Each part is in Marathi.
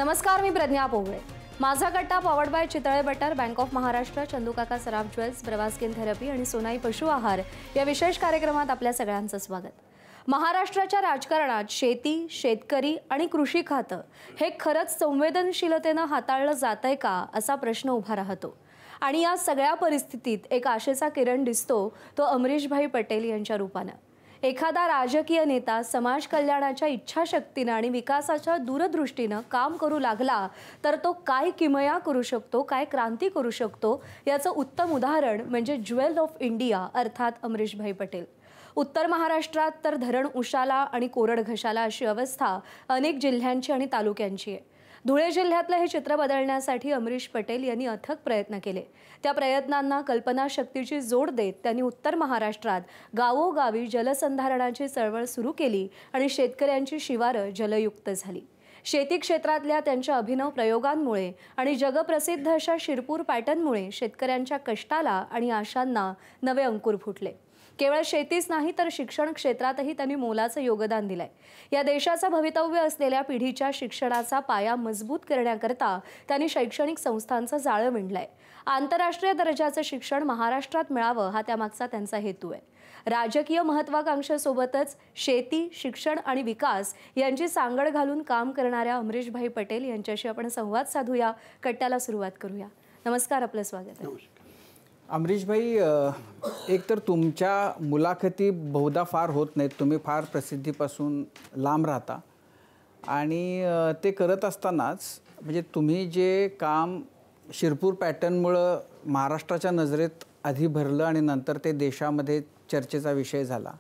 नमस्कार, मी प्रज्ञा पोगळे. माझा Gatta powered by Chitale butter, bank of Maharashtra, चंदूकाका Saraf jewels, प्रवास स्किन थेरपी आणि सोनाई पशु आहार या विशेष कार्यक्रमात आपल्या सगळ्यांचं स्वागत. महाराष्ट्राच्या राजकारणात शेती, शेतकरी आणि कृषी खातं हे खरंच संवेदनशीलतेनं हाताळलं जातंय का असा प्रश्न उभा राहतो. आणि या सगळ्या परिस्थितीत एक आशेचा किरण दिसतो, तो अमरीशभाई पटेल यांच्या रूपानं. एखादा राजकीय नेता समाज कल्याणाच्या इच्छाशक्तीनं आणि विकासाच्या दूरदृष्टीनं काम करू लागला तर तो काय किमया करू शकतो, काय क्रांती करू शकतो याचं उत्तम उदाहरण म्हणजे ज्वेल ऑफ इंडिया अर्थात अमरीशभाई पटेल. उत्तर महाराष्ट्रात तर धरण उशाला आणि कोरड घशाला अशी अवस्था अनेक जिल्ह्यांची आणि तालुक्यांची आहे. धुळे जिल्ह्यातलं हे चित्र बदलण्यासाठी अमरीश पटेल यांनी अथक प्रयत्न केले. त्या प्रयत्नांना कल्पनाशक्तीची जोड देत त्यांनी उत्तर महाराष्ट्रात गावोगावी जलसंधारणाची चळवळ सुरू केली आणि शेतकऱ्यांची शिवारं जलयुक्त झाली. शेती क्षेत्रातल्या त्यांच्या अभिनव प्रयोगांमुळे आणि जगप्रसिद्ध अशा शिरपूर पॅटर्नमुळे शेतकऱ्यांच्या कष्टाला आणि आशांना नवे अंकुर फुटले. केवळ शेतीच नाही तर शिक्षण क्षेत्रातही त्यांनी मोलाचं योगदान दिलंय. या देशाचं भवितव्य असलेल्या पिढीच्या शिक्षणाचा पाया मजबूत करण्याकरता त्यांनी शैक्षणिक संस्थांचं जाळं विणलंय. आंतरराष्ट्रीय दर्जाचं शिक्षण महाराष्ट्रात मिळावं हा त्यामागचा त्यांचा हेतू आहे. राजकीय महत्त्वाकांक्षेसोबतच शेती, शिक्षण आणि विकास यांची सांगड घालून काम करणाऱ्या अमरीशभाई पटेल यांच्याशी आपण संवाद साधूया. कट्ट्याला सुरुवात करूया. नमस्कार, आपलं स्वागत आहे. अमरीशभाई, एक तर तुमच्या मुलाखती बहुधा फार होत नाहीत. तुम्ही फार प्रसिद्धीपासून लांब राहता आणि ते करत असतानाच म्हणजे तुम्ही जे काम शिरपूर पॅटर्नमुळं महाराष्ट्राच्या नजरेत आधी भरलं आणि नंतर ते देशामध्ये चर्चेचा विषय झाला.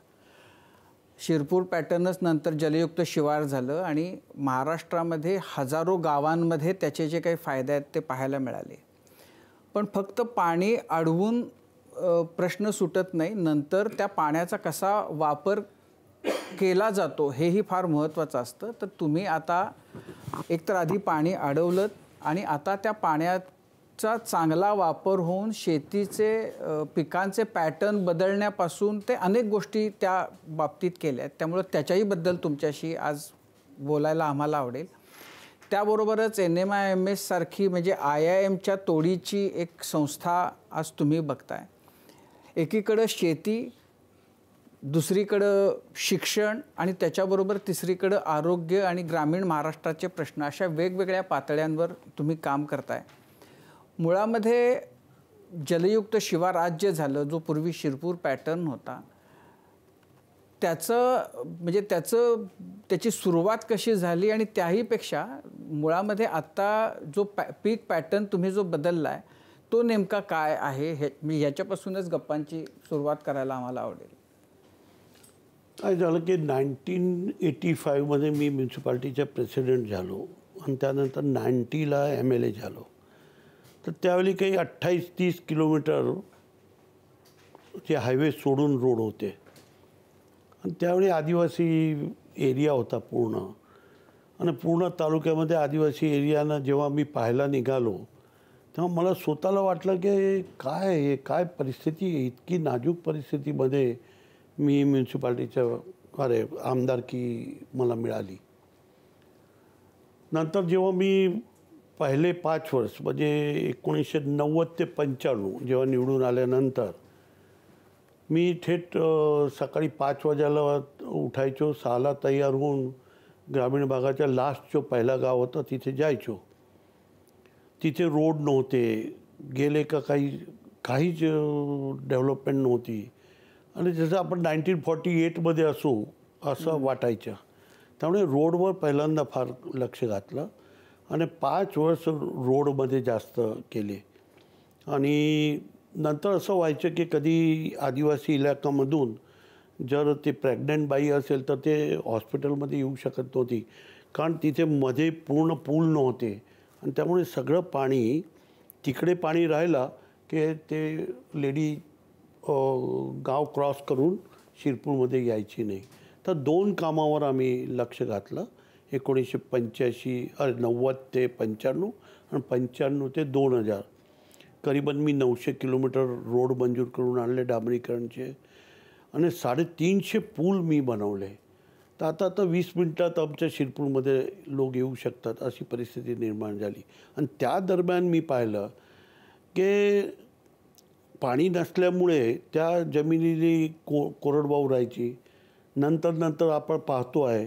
शिरपूर पॅटर्नच नंतर जलयुक्त शिवार झालं आणि महाराष्ट्रामध्ये हजारो गावांमध्ये त्याचे जे काही फायदे आहेत ते पाहायला मिळाले. पण फक्त पाणी अडवून प्रश्न सुटत नाही, नंतर त्या पाण्याचा कसा वापर केला जातो हेही फार महत्त्वाचं असतं. तर तुम्ही आता एकतर आधी पाणी अडवलं आणि आता त्या पाण्याचा चांगला वापर होऊन शेतीचे पिकांचे पॅटर्न बदलण्यापासून ते अनेक गोष्टी त्या बाबतीत केल्या आहेत. त्यामुळं त्याच्याहीबद्दल तुमच्याशी आज बोलायला आम्हाला आवडेल. त्याबरोबरच NMIMS सारखी म्हणजे IIMच्या तोडीची एक संस्था आज तुम्ही बघताय. एकीकडं शेती, दुसरीकडं शिक्षण आणि त्याच्याबरोबर तिसरीकडं आरोग्य आणि ग्रामीण महाराष्ट्राचे प्रश्न, अशा वेगवेगळ्या पातळ्यांवर तुम्ही काम करताय. मुळामध्ये जलयुक्त शिवार राज्य झालं, जो पूर्वी शिरपूर पॅटर्न होता, त्याची सुरुवात कशी झाली आणि त्याहीपेक्षा मुळामध्ये आत्ता जो पीक पॅटर्न तुम्ही जो बदलला आहे तो नेमका काय आहे हे ह्याच्यापासूनच गप्पांची सुरुवात करायला आम्हाला आवडेल. काय झालं की 1985मध्ये मी म्युन्सिपाल्टीचा प्रेसिडेंट झालो आणि त्यानंतर 90ला MLA झालो. तर त्यावेळी काही 28-30 किलोमीटर जे हायवे सोडून रोड होते आणि त्यावेळी आदिवासी एरिया होता पूर्ण. आणि पूर्ण तालुक्यामध्ये आदिवासी एरियानं जेव्हा मी पाहायला निघालो तेव्हा मला स्वतःला वाटलं की काय परिस्थिती आहे. इतकी नाजूक परिस्थितीमध्ये मी म्युन्सिपाल्टीच्या आमदारकी मला मिळाली. नंतर जेव्हा मी पहिले 5 वर्ष म्हणजे 1990 ते 95 जेव्हा निवडून आल्यानंतर मी थेट सकाळी 5 वाजायला उठायचो, 6ला तयार होऊन ग्रामीण भागाच्या लास्ट जो पहिला गाव होता तिथे जायचो. तिथे रोड नव्हते, गेले का काहीच डेव्हलपमेंट नव्हती आणि जसं आपण 1948मध्ये असू असं वाटायचं. त्यामुळे रोडवर पहिल्यांदा फार लक्ष घातलं आणि 5 वर्ष रोडमध्ये जास्त केले. आणि नंतर असं व्हायचं की कधी आदिवासी इलाक्यामधून जर ते प्रेग्नंट बाई असेल तर ते हॉस्पिटलमध्ये येऊ शकत नव्हती, कारण तिथे मध्ये पूर्ण पूल नव्हते आणि त्यामुळे सगळं पाणी तिकडे पाणी राहिलं की ते लेडी गाव क्रॉस करून शिरपूरमध्ये यायची नाही. तर 2 कामावर आम्ही लक्ष घातलं. 1990 ते 95 आणि 95 ते 2000 करीबन मी 900 किलोमीटर रोड मंजूर करून आणले डांबरीकरणचे आणि 350 पूल मी बनवले. तर आता तर 20 मिनिटात आमच्या शिरपूरमध्ये लोक येऊ शकतात अशी परिस्थिती निर्माण झाली. आणि त्या दरम्यान मी पाहिलं की पाणी नसल्यामुळे त्या जमिनीची कोरडवाहू राहायची. नंतर आपण पाहतो आहे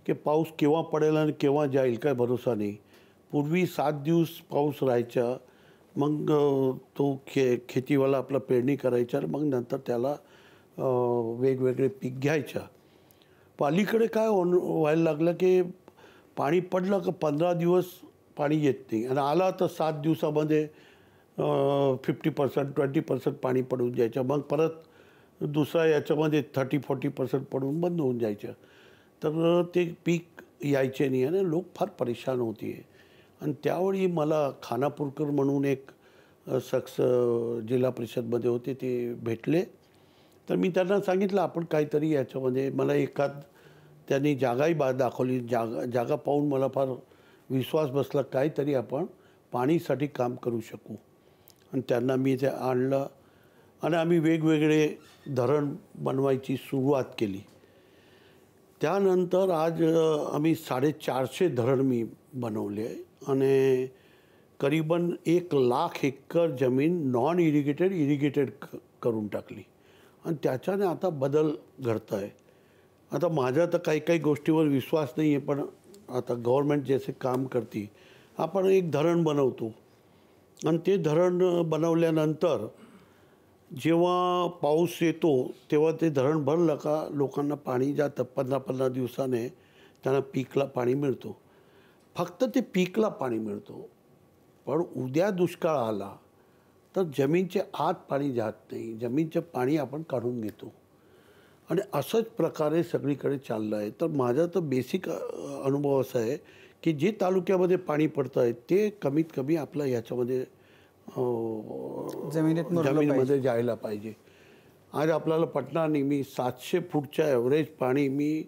की पाऊस केव्हा पडेल आणि केव्हा जाईल काय भरोसा नाही. पूर्वी 7 दिवस पाऊस राहायचा, मग तो खेतीवाला आपला पेरणी करायचा, मग नंतर त्याला वेगवेगळे पीक घ्यायचा. अलीकडे काय व्हायला लागलं की पाणी पडलं का 15 दिवस पाणी येत नाही आणि आला तर 7 दिवसामध्ये 50% 20% पाणी पडून जायचं. मग परत दुसरा याच्यामध्ये 30-40% पडून बंद होऊन जायचं. तर ते पीक यायचे नाही आणि लोक फार परेशान होते. आणि त्यावेळी मला खानापूरकर म्हणून एक शख्स जिल्हा परिषदमध्ये होते, ते भेटले. तर मी त्यांना सांगितलं आपण काहीतरी याच्यामध्ये, मला एखाद त्यांनी जागाही दाखवली. जागा पाहून मला फार विश्वास बसला, काहीतरी आपण पाणीसाठी काम करू शकू. आणि त्यांना मी ते आणलं आणि आम्ही वेगवेगळे धरण बनवायची सुरुवात केली. त्यानंतर आज आम्ही 450 धरण मी बनवले आणि करीबन 1,00,000 एकर जमीन नॉन इरिगेटेड करून टाकली. आणि त्याच्याने आता बदल घडत आहे. आता माझा तर काही गोष्टीवर विश्वास नाही आहे, पण आता गव्हर्नमेंट जसे काम करते, आपण एक धरण बनवतो आणि ते धरण बनवल्यानंतर जेव्हा पाऊस येतो तेव्हा ते धरण भरलं का लोकांना पाणी जातं. 15-15 दिवसाने त्यांना पीकला पाणी मिळतो. फक्त ते पीकला पाणी मिळतो. पण उद्या दुष्काळ आला तर जमीनचे आत पाणी जात नाही, जमीनचं पाणी आपण काढून घेतो. आणि असंच प्रकारे सगळीकडे चाललं आहे. तर माझा तर बेसिक अनुभव असा आहे की जे तालुक्यामध्ये पाणी पडतं आहे ते कमीत कमी आपलं याच्यामध्ये जमिनीमध्ये जायला पाहिजे. आज आपल्याला पटणार नाही, मी 700 फूटच्या ॲव्हरेज पाणी मी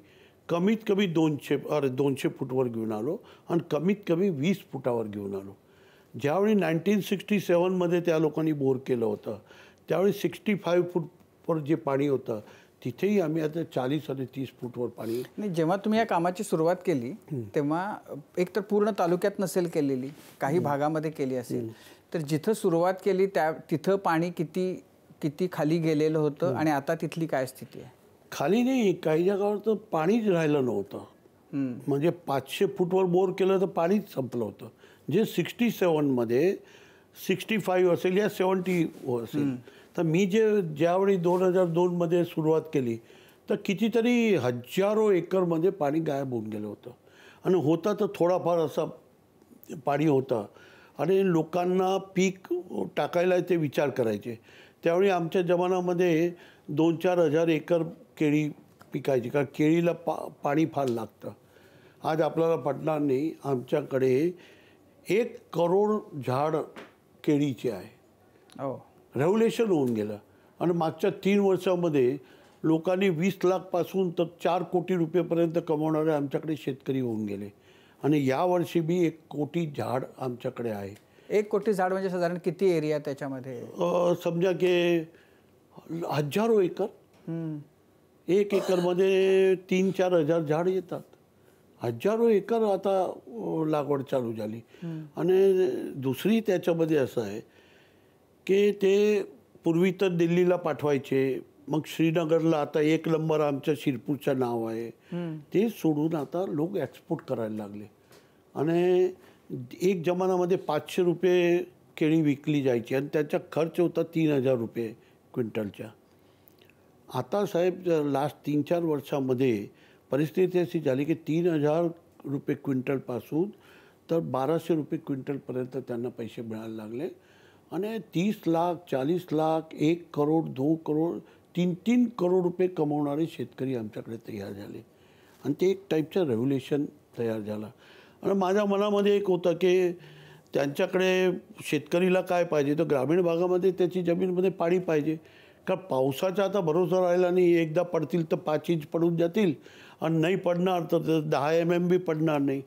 कमीत कमी 200 फूटवर घेऊन आलो आणि कमीत कमी 20 फुटावर घेऊन आलो. ज्यावेळी 1967मध्ये त्या लोकांनी बोर केलं होतं त्यावेळी 65 फूटवर जे पाणी होतं तिथेही आम्ही आता 40 आणि 30 फूटवर पाणी. नाही, जेव्हा तुम्ही या कामाची सुरुवात केली तेव्हा एक तर पूर्ण तालुक्यात नसेल केलेली, काही भागामध्ये केली असेल. तर जिथं सुरुवात केली तिथं पाणी किती खाली गेलेलं होतं आणि आता तिथली काय स्थिती आहे? खाली नाही, काही जागावर तर पाणीच राहिलं नव्हतं. म्हणजे 500 फूटवर बोर केलं तर पाणीच संपलं होतं. जे 67मध्ये 65 असेल या 70 असेल. तर मी ज्यावेळी 2002मध्ये सुरुवात केली तर कितीतरी हजारो एकरमध्ये पाणी गायब होऊन गेलं होतं. आणि होता तर थोडाफार असा पाणी होता आणि लोकांना पीक टाकायला ते विचार करायचे. त्यावेळी आमच्या जमान्यामध्ये 2-4 हजार एकर केळी पिकायची, कारण केळीला पाणी फार लागतं. आज आपल्याला पटणार नाही, आमच्याकडे 1 करोड झाड केळीचे आहे. रेव्होल्युशन होऊन गेलं. आणि मागच्या 3 वर्षामध्ये लोकांनी 20 लाखपासून तर 4 कोटी रुपयेपर्यंत कमवणारे आमच्याकडे शेतकरी होऊन गेले. आणि यावर्षी बी 1 कोटी झाड आमच्याकडे आहे. 1 कोटी झाड म्हणजे साधारण किती एरिया त्याच्यामध्ये? समजा की हजारो एकर. 1 एकरमध्ये 3-4 हजार झाड येतात. हजारो एकर आता लागवड चालू झाली. आणि दुसरी त्याच्यामध्ये असं आहे की ते पूर्वी तर दिल्लीला पाठवायचे, मग श्रीनगरला, आता 1 नंबर आमच्या शिरपूरचं नाव आहे, ते सोडून आता लोक एक्सपोर्ट करायला लागले. आणि एक जमान्यामध्ये 500 रुपये केळी विकली जायची आणि त्याचा खर्च होता 3000 रुपये क्विंटलच्या. आता साहेब लास्ट 3-4 वर्षामध्ये परिस्थिती अशी झाली की 3000 रुपये क्विंटलपासून तर 1200 रुपये क्विंटलपर्यंत त्यांना पैसे मिळायला लागले. आणि 30 लाख, 40 लाख, 1 करोड, 2 करोड, 3-3 करोड रुपये कमवणारे शेतकरी आमच्याकडे तयार झाले. आणि ते एक टाईपचं रेव्होल्युशन तयार झालं. आणि माझ्या मनामध्ये एक होतं की त्यांच्याकडे शेतकरीला काय पाहिजे, तर ग्रामीण भागामध्ये त्याची जमीनमध्ये पाणी पाहिजे. कारण पावसाचा आता भरोसा राहिला नाही, एकदा पडतील तर 5 इंच पडून जातील आणि नाही पडणार तर 10 mm बी पडणार नाही.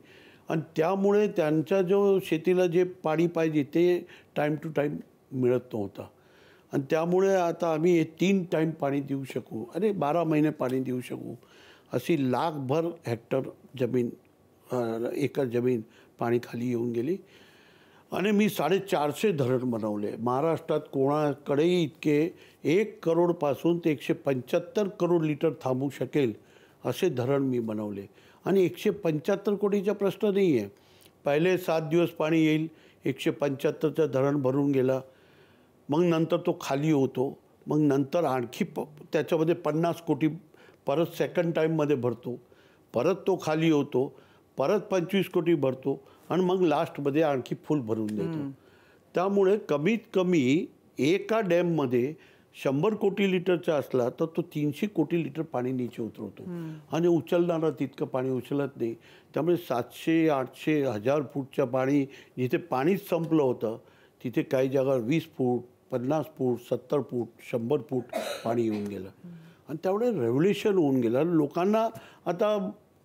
आणि त्यामुळे त्यांच्या जो शेतीला जे पाणी पाहिजे ते टाईम टू टाईम मिळत नव्हतं. आणि त्यामुळे आता आम्ही हे 3 टाईम पाणी देऊ शकू आणि 12 महिने पाणी देऊ शकू अशी लाखभर हेक्टर जमीन एकर जमीन पाणी खाली येऊन गेली. आणि मी 450 धरण बनवले. महाराष्ट्रात कोणाकडेही इतके 1 करोडपासून ते 175 करोड लिटर थांबू शकेल असे धरण मी बनवले. आणि 175 कोटीचा प्रश्न नाही आहे. पहिले 7 दिवस पाणी येईल, 175चं धरण भरून गेला, मग नंतर तो खाली होतो, मग नंतर आणखी त्याच्यामध्ये 50 कोटी परत सेकंड टाईममध्ये भरतो, परत तो खाली होतो, परत 25 कोटी भरतो आणि मग लास्टमध्ये आणखी फुल भरून देतो. त्यामुळे कमीत कमी एका डॅममध्ये 100 कोटी लिटरचा असला तर तो 300 कोटी लिटर पाणी नीचे उतरवतो आणि उचलणारा तितकं पाणी उचलत नाही. त्यामुळे 700, 800, 1000 फूटच्या पाणी जिथे पाणीच संपलं होतं तिथे काही जागा 20 फूट, 50 फूट, 70 फूट, 100 फूट पाणी येऊन गेलं. आणि त्यामुळे रेव्होल्युशन होऊन गेलं. लोकांना आता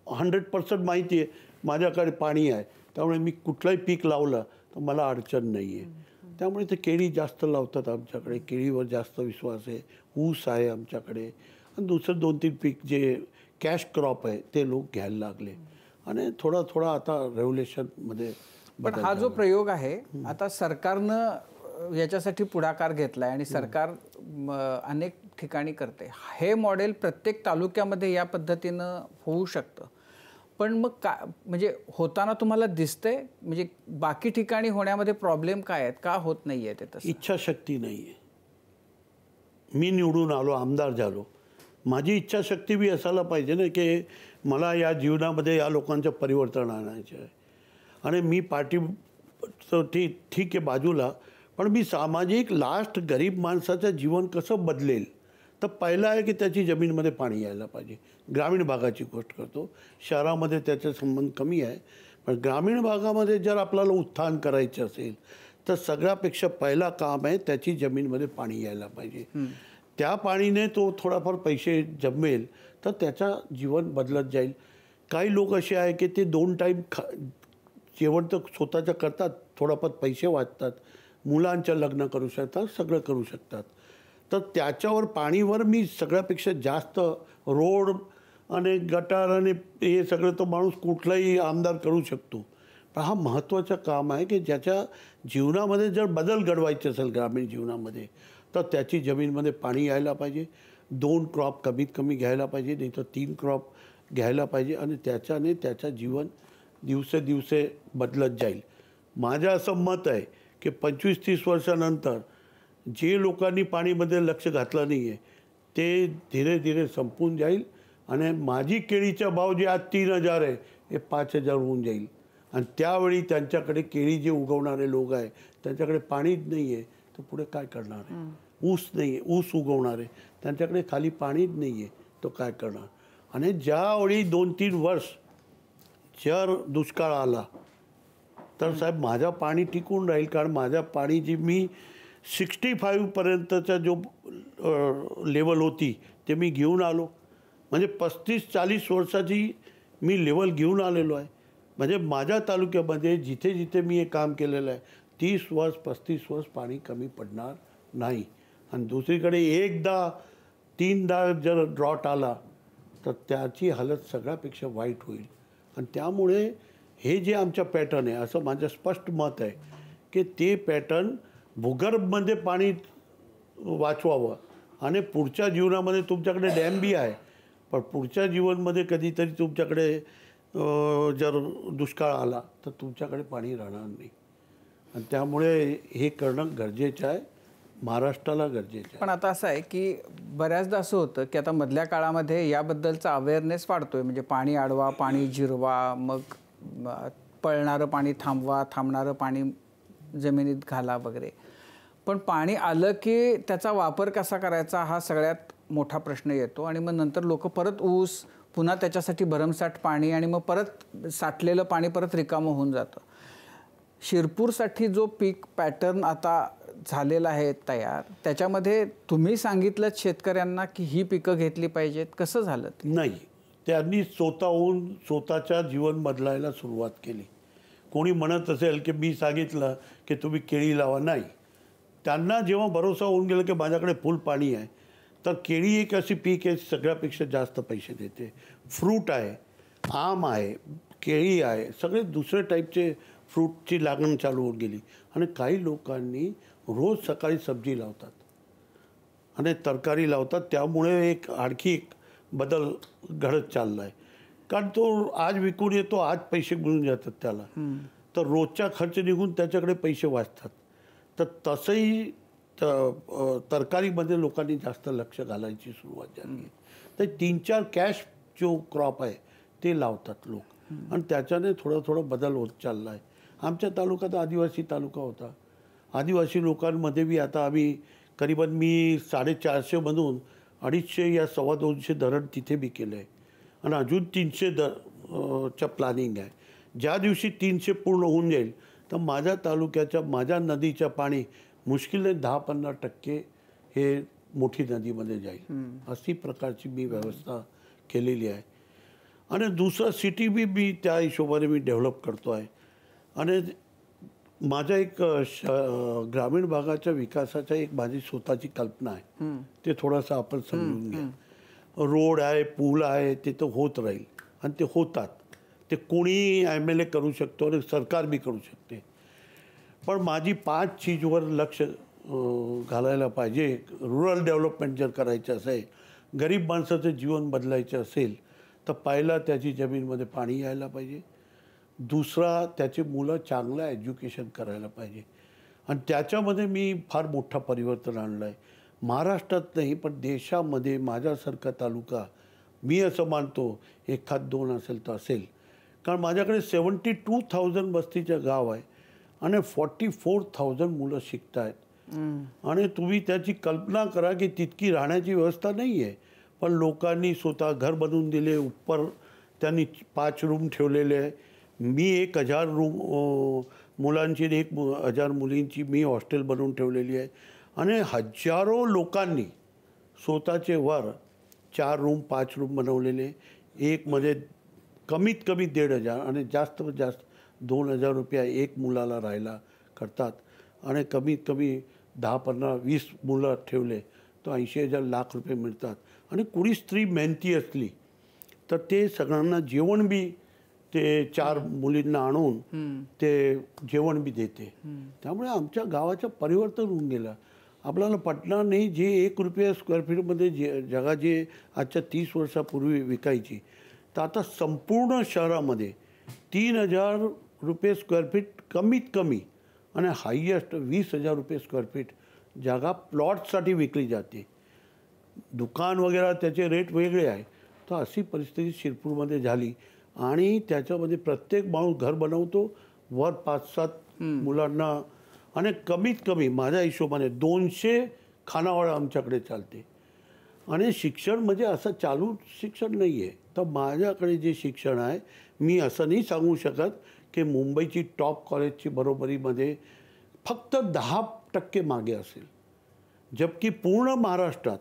100% माहिती आहे माझ्याकडे पाणी आहे, त्यामुळे मी कुठलंही पीक लावलं तर मला अडचण नाही आहे. त्यामुळे ते केळी जास्त लावतात आमच्याकडे, केळीवर जास्त विश्वास आहे. ऊस आहे आमच्याकडे आणि दुसरं 2-3 पीक जे कॅश क्रॉप आहे ते लोक घ्यायला लागले आणि थोडा थोडा आता रेव्होल्युशनमध्ये. पण हा जो प्रयोग आहे आता सरकारनं याच्यासाठी पुढाकार घेतलाय आणि सरकार अनेक ठिकाणी करते. हे मॉडेल प्रत्येक तालुक्यामध्ये या पद्धतीनं होऊ शकतं. पण मग का म्हणजे होताना तुम्हाला दिसतंय, म्हणजे बाकी ठिकाणी होण्यामध्ये प्रॉब्लेम काय आहेत, का होत नाही आहे ते तसं? इच्छाशक्ती नाही आहे. मी निवडून आलो, आमदार झालो, माझी इच्छाशक्ती बी असायला पाहिजे ना की मला या जीवनामध्ये या लोकांचं परिवर्तन आणायचं आहे. आणि मी पार्टी ठीक आहे बाजूला, पण मी सामाजिक लास्ट गरीब माणसाचं जीवन कसं बदलेल तर पहिलं आहे की त्याची जमीनमध्ये पाणी यायला पाहिजे. ग्रामीण भागाची गोष्ट करतो, शहरामध्ये त्याचा संबंध कमी आहे. पण ग्रामीण भागामध्ये जर आपल्याला उत्थान करायचं असेल तर सगळ्यापेक्षा पहिला काम आहे त्याची जमीनमध्ये पाणी यायला पाहिजे. त्या पाणीने तो थोडाफार पैसे जमेल तर त्याचा जीवन बदलत जाईल. काही लोक असे आहे की ते 2 टाईम जेवण तर स्वतःचं करतात, थोडाफार पैसे वाचतात, मुलांचं लग्न करू शकतात, सगळं करू शकतात. तर त्याच्यावर पाणीवर मी सगळ्यापेक्षा जास्त रोड आणि गटार आणि हे सगळं तो माणूस कुठलाही आमदार करू शकतो. पण हा महत्त्वाचं काम आहे की ज्याच्या जीवनामध्ये जर बदल घडवायचे असेल ग्रामीण जीवनामध्ये तर त्याची जमीनमध्ये पाणी यायला पाहिजे. 2 क्रॉप कमीत कमी घ्यायला पाहिजे, नाही तर 3 क्रॉप घ्यायला पाहिजे आणि त्याच्याने त्याचं जीवन दिवसेदिवसे बदलत जाईल. माझं असं मत आहे की 25-30 वर्षानंतर जे लोकांनी पाणीमध्ये लक्ष घातलं नाही आहे ते धीरे धीरे संपून जाईल आणि माझी केळीचा भाव जे आज 3000 आहे हे 5000 होऊन जाईल. आणि त्यावेळी त्यांच्याकडे केळी जे उगवणारे लोक आहे त्यांच्याकडे पाणीच नाही आहे तर पुढे काय करणार आहे? ऊस नाही आहे, ऊस उगवणारे त्यांच्याकडे खाली पाणीच नाही आहे तो काय करणार? आणि ज्यावेळी 2-3 वर्ष जर दुष्काळ आला तर साहेब माझं पाणी टिकून राहील. कारण माझ्या पाणी जी मी 65पर्यंतचा जो लेवल होती ते मी घेऊन आलो. म्हणजे 35-40 वर्षाची मी लेवल घेऊन आलेलो आहे. म्हणजे माझ्या तालुक्यामध्ये जिथे जिथे मी हे काम केलेलं आहे 30 वर्ष 35 वर्ष पाणी कमी पडणार नाही. आणि दुसरीकडे 1दा-3दा जर ड्रॉट आला तर त्याची हालत सगळ्यापेक्षा वाईट होईल. आणि त्यामुळे हे जे आमचं पॅटर्न आहे असं माझं स्पष्ट मत आहे की ते पॅटर्न भूगर्भमध्ये पाणी वाचवावं. आणि पुढच्या जीवनामध्ये तुमच्याकडे डॅम बी आहे पण पुढच्या जीवनमध्ये कधीतरी तुमच्याकडे जर दुष्काळ आला तर तुमच्याकडे पाणी राहणार नाही. आणि त्यामुळे हे करणं गरजेचं आहे, महाराष्ट्राला गरजेचं आहे. पण आता असं आहे की बऱ्याचदा असं होतं की आता मधल्या काळामध्ये याबद्दलचा अवेअरनेस वाढतोय. म्हणजे पाणी अडवा, पाणी जिरवा, मग पळणारं पाणी थांबवा, थांबणारं पाणी जमिनीत घाला वगैरे. पण पाणी आलं की त्याचा वापर कसा करायचा हा सगळ्यात मोठा प्रश्न येतो. आणि मग नंतर लोक परत ऊस, पुन्हा त्याच्यासाठी भरमसाठ पाणी आणि मग परत साठलेलं पाणी परत रिकामं होऊन जातं. शिरपूरसाठी जो पीक पॅटर्न आता झालेला आहे तयार, त्याच्यामध्ये तुम्ही सांगितलं शेतकऱ्यांना की ही पिकं घेतली पाहिजेत, कसं झालं ते? नाही, त्यांनी स्वतःहून स्वतःच्या जीवन बदलायला सुरुवात केली. कोणी म्हणत असेल की मी सांगितलं की तुम्ही केळी लावा, नाही, त्यांना जेव्हा भरोसा होऊन गेला की माझ्याकडे फुल पाणी आहे, तर केळी एक अशी पीक आहे सगळ्यापेक्षा जास्त पैसे देते. फ्रूट आहे, आम आहे, केळी आहे, सगळे दुसरे टाईपचे फ्रूटची लागण चालू होऊन गेली. आणि काही लोकांनी रोज सकाळी सब्जी लावतात आणि तरकारी लावतात. त्यामुळे एक आणखी एक बदल घडत चालला आहे. कारण तो आज विकून येतो, आज पैसे मिळून जातात त्याला, तर रोजचा खर्च निघून त्याच्याकडे पैसे वाचतात. तर तसंही तरकारीमध्ये लोकांनी जास्त लक्ष घालायची सुरुवात झाली. तर 3-4 कॅश जो क्रॉप आहे ते लावतात लोक आणि त्याच्याने थोडं बदल होत चालला आहे. आमच्या तालुक्यात आदिवासी तालुका होता. आदिवासी लोकांमध्ये बी आता आम्ही करीबन मी 450मधून 250 या 250 धरण तिथे बी केलं आहे आणि अजून 300 च्या प्लॅनिंग आहे. ज्या दिवशी 300 पूर्ण होऊन जाईल तर माझ्या तालुक्याच्या, माझ्या नदीच्या पाणी मुश्किलने 10-15% हे मोठी नदीमध्ये जाईल. अशी प्रकारची मी व्यवस्था केलेली आहे. आणि दुसरं सिटी बी मी त्या हिशोबाने मी डेव्हलप करतो आहे. आणि माझ्या एक ग्रामीण भागाच्या विकासाच्या एक माझी स्वतःची कल्पना आहे. ते थोडंसं आपण समजून घ्या. रोड आहे, पूल आहे, ते तर होत राहील आणि ते होतात. ते कोणी MLA करू शकतो आणि सरकार बी करू शकते. पण माझी 5 चीजवर लक्ष घालायला पाहिजे. रुरल डेव्हलपमेंट जर करायचं असेल, गरीब माणसाचं जीवन बदलायचं असेल, तर पहिला त्याची जमीनमध्ये पाणी यायला पाहिजे. दुसरा, त्याची मुलं चांगलं एज्युकेशन करायला पाहिजे. आणि त्याच्यामध्ये मी फार मोठा परिवर्तन आणलं आहे. महाराष्ट्रात नाही पण देशामध्ये माझ्यासारखा तालुका मी असं मानतो 1-2 असेल तर असेल. कारण माझ्याकडे 72,000 वस्तीचं गाव आहे आणि 44,000 मुलं शिकत आहेत. आणि तुम्ही त्याची कल्पना करा की तितकी राहण्याची व्यवस्था नाही आहे, पण लोकांनी स्वतः घर बनवून दिले. उपर त्यांनी 5 रूम ठेवलेले आहे. मी 1,000 रूम मुलांची आणि 1,000 मुलींची मी हॉस्टेल बनवून ठेवलेली आहे. आणि हजारो लोकांनी स्वतःचे वर 4 रूम 5 रूम बनवलेले. एकमध्ये कमीत कमी 1,500 आणि जास्त जास्त 2,000 रुपये एक मुलाला राहायला करतात. आणि कमीत कमी 10-15-20 मुलं ठेवले तर 80,000 लाख रुपये मिळतात. आणि कुणी स्त्री मेहनती असली तर ते सगळ्यांना जेवण बी ते 4 मुलींना आणून ते जेवण बी देते. त्यामुळे आमच्या गावाचं परिवर्तन होऊन गेलं. आपल्याला पटणार नाही, जे 1 रुपया स्क्वेअर फीटमध्ये जगा जे आजच्या 30 वर्षापूर्वी विकायची, तर आता संपूर्ण शहरामध्ये 3,000 रुपये स्क्वेअर फीट कमीत कमी आणि हायेस्ट 20,000 रुपये स्क्वेअर फीट जागा प्लॉटसाठी विकली जाते. दुकान वगैरे त्याचे रेट वेगळे आहे. तर अशी परिस्थिती शिरपूरमध्ये झाली. आणि त्याच्यामध्ये प्रत्येक माणूस घर बनवतो, वर 5-7 मुलांना. आणि कमीत कमी माझ्या हिशोबाने 200 खानावळ आमच्याकडे चालते. आणि शिक्षण म्हणजे असं चालू शिक्षण नाही आहे. तर माझ्याकडे जे शिक्षण आहे, मी असं नाही सांगू शकत की मुंबईची टॉप कॉलेजची बरोबरीमध्ये फक्त 10% मागे असेल. जबकि पूर्ण महाराष्ट्रात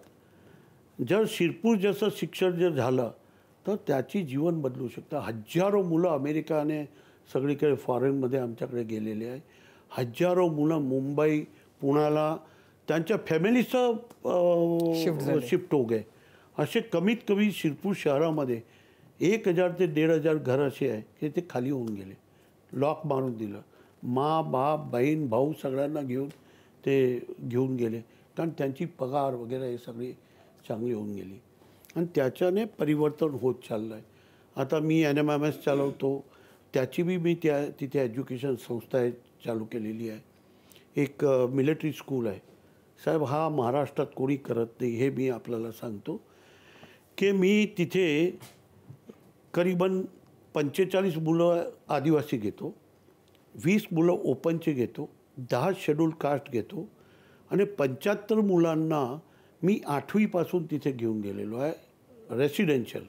जर शिरपूर जसं शिक्षण जर झालं तर त्याची जीवन बदलू शकतं. हजारो मुलं अमेरिकाने सगळीकडे फॉरेनमध्ये आमच्याकडे गेलेले आहे. हजारो मुलं मुंबई, पुण्याला त्यांच्या फॅमिलीचं शिफ्ट हो गए. असे कमीत कमी शिरपूर शहरामध्ये 1,000 ते 1,500 घर असे आहे की ते खाली होऊन गेले. लॉक मारून दिलं. माँ बाप बहीण भाऊ सगळ्यांना घेऊन गेले. कारण त्यांची पगार वगैरे हे सगळी चांगली होऊन गेली. आणि त्याच्याने परिवर्तन होत चाललं आहे. आता मी NMMS चालवतो, त्याची बी मी तिथे एज्युकेशन संस्था आहे चालू केलेली आहे. एक मिलिटरी स्कूल आहे. साहेब, हा महाराष्ट्रात कोणी करत नाही हे मी आपल्याला सांगतो की मी तिथे करीबन 45 मुलं आदिवासी घेतो, 20 मुलं ओपनचे घेतो, 10 शेड्यूल कास्ट घेतो आणि 75 मुलांना मी 8वीपासून तिथे घेऊन गेलेलो आहे रेसिडेन्शियल.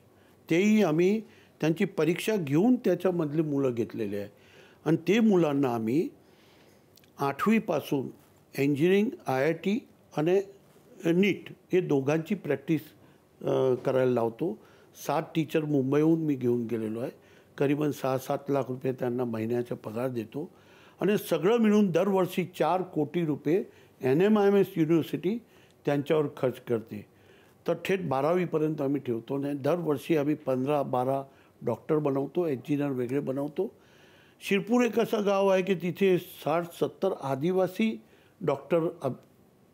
तेही आम्ही त्यांची परीक्षा घेऊन त्याच्यामधली मुलं घेतलेले आहे. आणि ते मुलांना आम्ही 8वीपासून इंजिनिअरिंग, IIT आणि नीट हे दोघांची प्रॅक्टिस करायला लावतो. 7 टीचर मुंबईहून मी घेऊन गेलेलो आहे. करीबन 6-7 लाख रुपये त्यांना महिन्याचा पगार देतो. आणि सगळं मिळून दरवर्षी 4 कोटी रुपये NMIMS युनिव्हर्सिटी त्यांच्यावर खर्च करते. तर थेट 12वीपर्यंत आम्ही ठेवतो नाही. दरवर्षी आम्ही 15-12 डॉक्टर बनवतो, इंजिनियर वेगळे बनवतो. शिरपूर एक असं गाव आहे की तिथे 60-70 आदिवासी डॉक्टर,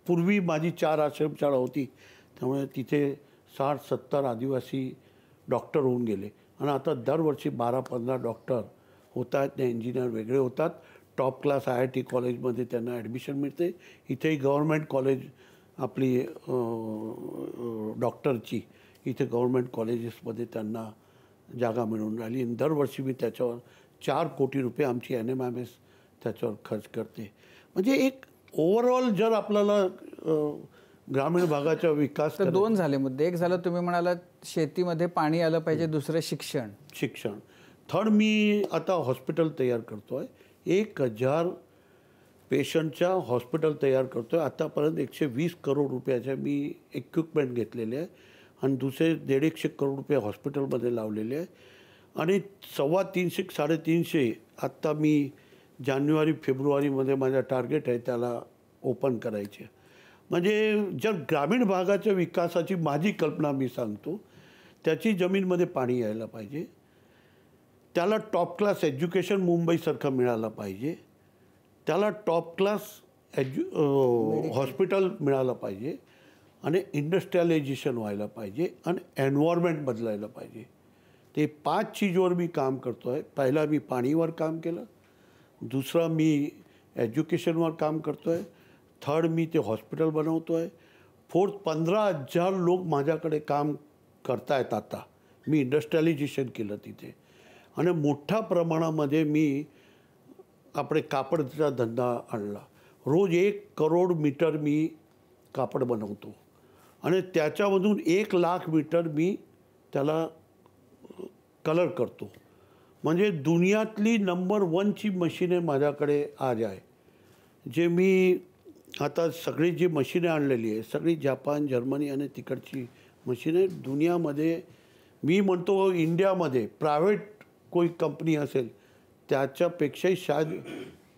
पूर्वी माझी 4 आश्रमशाळा होती त्यामुळे तिथे 60-70 आदिवासी डॉक्टर होऊन गेले. आणि आता दरवर्षी 12-15 डॉक्टर होत आहेत, ते इंजिनियर वेगळे होतात. टॉप क्लास IIT कॉलेजमध्ये त्यांना ॲडमिशन मिळते. इथेही गव्हर्मेंट कॉलेज आपली डॉक्टरची इथे गव्हर्मेंट कॉलेजेसमध्ये त्यांना जागा मिळून राहिली. आणि दरवर्षी मी त्याच्यावर 4 कोटी रुपये आमची NMIMS त्याच्यावर खर्च करते. म्हणजे एक ओव्हरऑल जर आपल्याला ग्रामीण भागाचा विकास तर 2 झाले मुद्दे. एक झालं तुम्ही म्हणालात शेतीमध्ये पाणी आलं पाहिजे, दुसरं शिक्षण. थर्ड, मी आता हॉस्पिटल तयार करतो आहे. 1000 पेशंटच्या हॉस्पिटल तयार करतो आहे. आतापर्यंत 120 करोड रुपयाच्या मी इक्विपमेंट घेतलेले आहे आणि दुसरे 150 करोड रुपये हॉस्पिटलमध्ये लावलेले आहे. आणि 350-350 आत्ता मी जानेवारी-फेब्रुवारीमध्ये माझा टार्गेट आहे त्याला ओपन करायचे. म्हणजे जर ग्रामीण भागाच्या विकासाची माझी कल्पना मी सांगतो, त्याची जमीनमध्ये पाणी यायला पाहिजे, त्याला टॉप क्लास एज्युकेशन मुंबईसारखं मिळालं पाहिजे, त्याला टॉप क्लास हॉस्पिटल मिळालं पाहिजे आणि इंडस्ट्रियलायझेशन व्हायला पाहिजे आणि एन्व्हायरमेंट बदलायला पाहिजे. ते 5 चीजवर मी काम करतो आहे. पहिला मी पाणीवर काम केलं, दुसरा मी एज्युकेशनवर काम करतो आहे, थर्ड मी ते हॉस्पिटल बनवतो आहे, फोर्थ 15,000 लोक माझ्याकडे काम करतायत. आता मी इंडस्ट्रियलायझेशन केलं तिथे आणि मोठ्या प्रमाणामध्ये मी आपले कापडचा धंदा आणला. रोज 1 करोड मीटर मी कापड बनवतो आणि त्याच्यामधून 1 लाख मीटर मी त्याला कलर करतो. म्हणजे दुनियातली नंबर 1ची मशीने माझ्याकडे आज आहे. जे मी आता सगळी जी मशीने आणलेली आहे सगळी जपान, जर्मनी आणि तिकडची मशीने. दुनियामध्ये मी म्हणतो इंडियामध्ये प्रायव्हेट कोई कंपनी असेल त्याच्यापेक्षाही शायद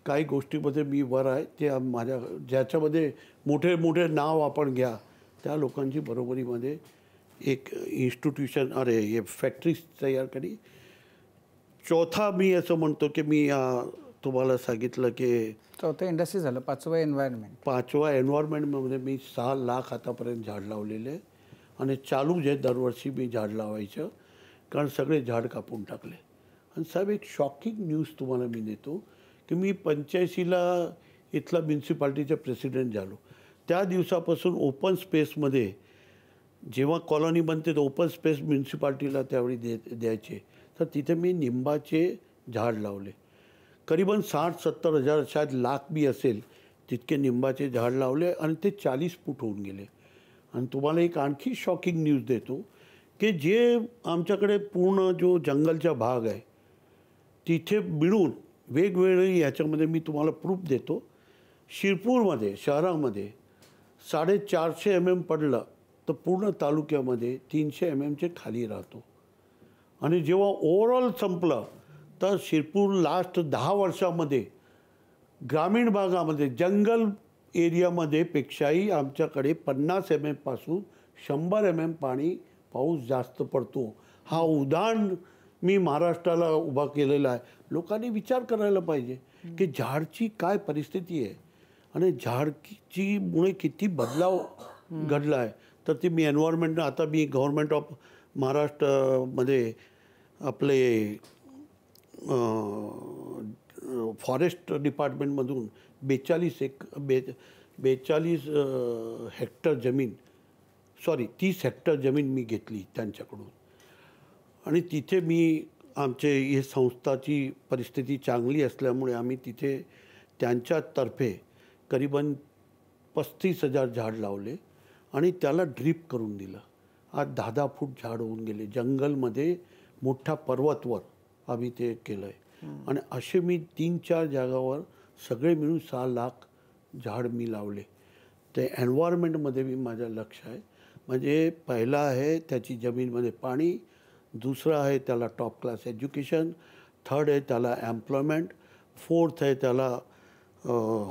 काही गोष्टीमध्ये मी वर आहे. ते माझ्या ज्याच्यामध्ये मोठे मोठे नाव आपण घ्या त्या लोकांची बरोबरीमध्ये एक इन्स्टिट्यूशन हे फॅक्टरीज तयार करी. चौथा मी असं म्हणतो की मी तुम्हाला सांगितलं की चौथं इंडस्ट्री झालं, 5वं एन्व्हायरमेंट. 5व्या एन्व्हायरमेंटमध्ये मी 6 लाख आतापर्यंत झाड लावलेले आहे आणि चालू जे दरवर्षी मी झाड लावायचं, कारण सगळे झाड कापून टाकले. आणि साहेब एक शॉकिंग न्यूज तुम्हाला मी देतो की मी 85ला इथला म्युन्सिपाल्टीचा प्रेसिडेंट झालो. त्या दिवसापासून ओपन स्पेसमध्ये जेव्हा कॉलनी बनते तर ओपन स्पेस म्युन्सिपाल्टीला त्यावेळी द्यायचे, तर तिथे मी निंबाचे झाड लावले. करीबन 60-70 हजार शायद लाख बी असेल तितके निंबाचे झाड लावले आणि ते 40 फूट होऊन गेले. आणि तुम्हाला एक आणखी शॉकिंग न्यूज देतो की जे आमच्याकडे पूर्ण जो जंगलचा भाग आहे तिथे मिळून वेगवेगळे याच्यामध्ये मी तुम्हाला प्रूफ देतो. शिरपूरमध्ये शहरामध्ये 450 mm पडलं तर पूर्ण तालुक्यामध्ये 300 mmचे खाली राहतो. आणि जेव्हा ओव्हरऑल संपलं तर शिरपूर लास्ट 10 वर्षामध्ये ग्रामीण भागामध्ये जंगल एरियामध्ये पेक्षाही आमच्याकडे 50 mm पासून 100 mm पाऊस जास्त पडतो. हा उदाहरण मी महाराष्ट्राला उभा केलेला आहे. लोकांनी विचार करायला पाहिजे की झाडची काय परिस्थिती आहे आणि झाडची मुळे किती बदलाव घडला आहे. तर ती मी एन्व्हायरमेंट, आता मी गव्हर्मेंट ऑफ महाराष्ट्रामध्ये आपले फॉरेस्ट डिपार्टमेंटमधून 42 हेक्टर जमीन 30 हेक्टर जमीन मी घेतली त्यांच्याकडून. आणि तिथे मी आमचे हे संस्थाची परिस्थिती चांगली असल्यामुळे आम्ही तिथे त्यांच्यातर्फे करीबन 35,000 झाड लावले आणि त्याला ड्रीप करून दिलं. आज 10-10 फूट झाड होऊन गेले. जंगलमध्ये मोठ्या पर्वतवर आम्ही ते केलं आहे. आणि असे मी 3-4 जागावर सगळे मिळून 6 लाख झाड मी लावले. ते एन्व्हायरमेंटमध्ये मी माझं लक्ष आहे. म्हणजे पहिला आहे त्याची जमीनमध्ये पाणी, दुसरा आहे त्याला टॉप क्लास एज्युकेशन, थर्ड आहे त्याला एम्प्लॉयमेंट, फोर्थ आहे त्याला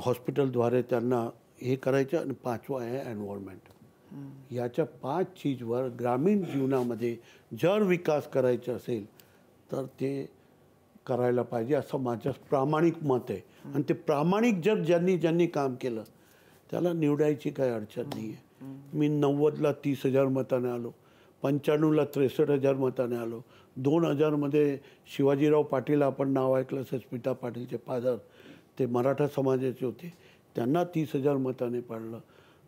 हॉस्पिटलद्वारे त्यांना हे करायचं आणि 5वं आहे एन्व्हायरमेंट. याच्या 5 चीजवर ग्रामीण जीवनामध्ये जर विकास करायचा असेल तर ते करायला पाहिजे असं माझं प्रामाणिक मत आहे. आणि ते प्रामाणिक जर ज्यांनी काम केलं त्याला निवडायची काही अडचण नाही आहे. मी 90ला 30,000 मताने आलो, 95ला 63,000 मताने आलो, 2000मध्ये शिवाजीराव पाटील, आपण नाव ऐकलं असेल, स्मिता पाटीलचे फादर, ते मराठा समाजाचे होते, त्यांना 30,000 मताने पाडलं.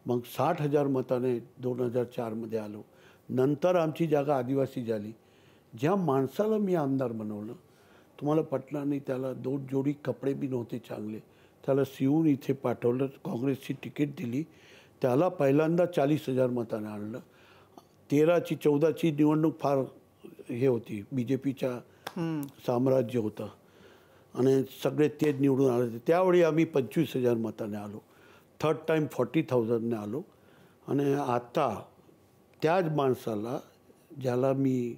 मग 60,000 मताने 2004मध्ये आलो. नंतर आमची जागा आदिवासी झाली. ज्या माणसाला मी आमदार बनवलं, तुम्हाला पटणार नाही, त्याला 2 जोडी कपडे बी नव्हते चांगले, त्याला सिवून इथे पाठवलं, काँग्रेसची तिकीट दिली, त्याला पहिल्यांदा 40,000 मताने आणलं. 13ची 14ची निवडणूक फार हे होती, BJPच्या साम्राज्य होतं आणि सगळे ते निवडून आले. त्यावेळी आम्ही 25,000 मताने आलो. थर्ड टाईम 40,000ने आलो. आणि आता त्याच माणसाला, ज्याला मी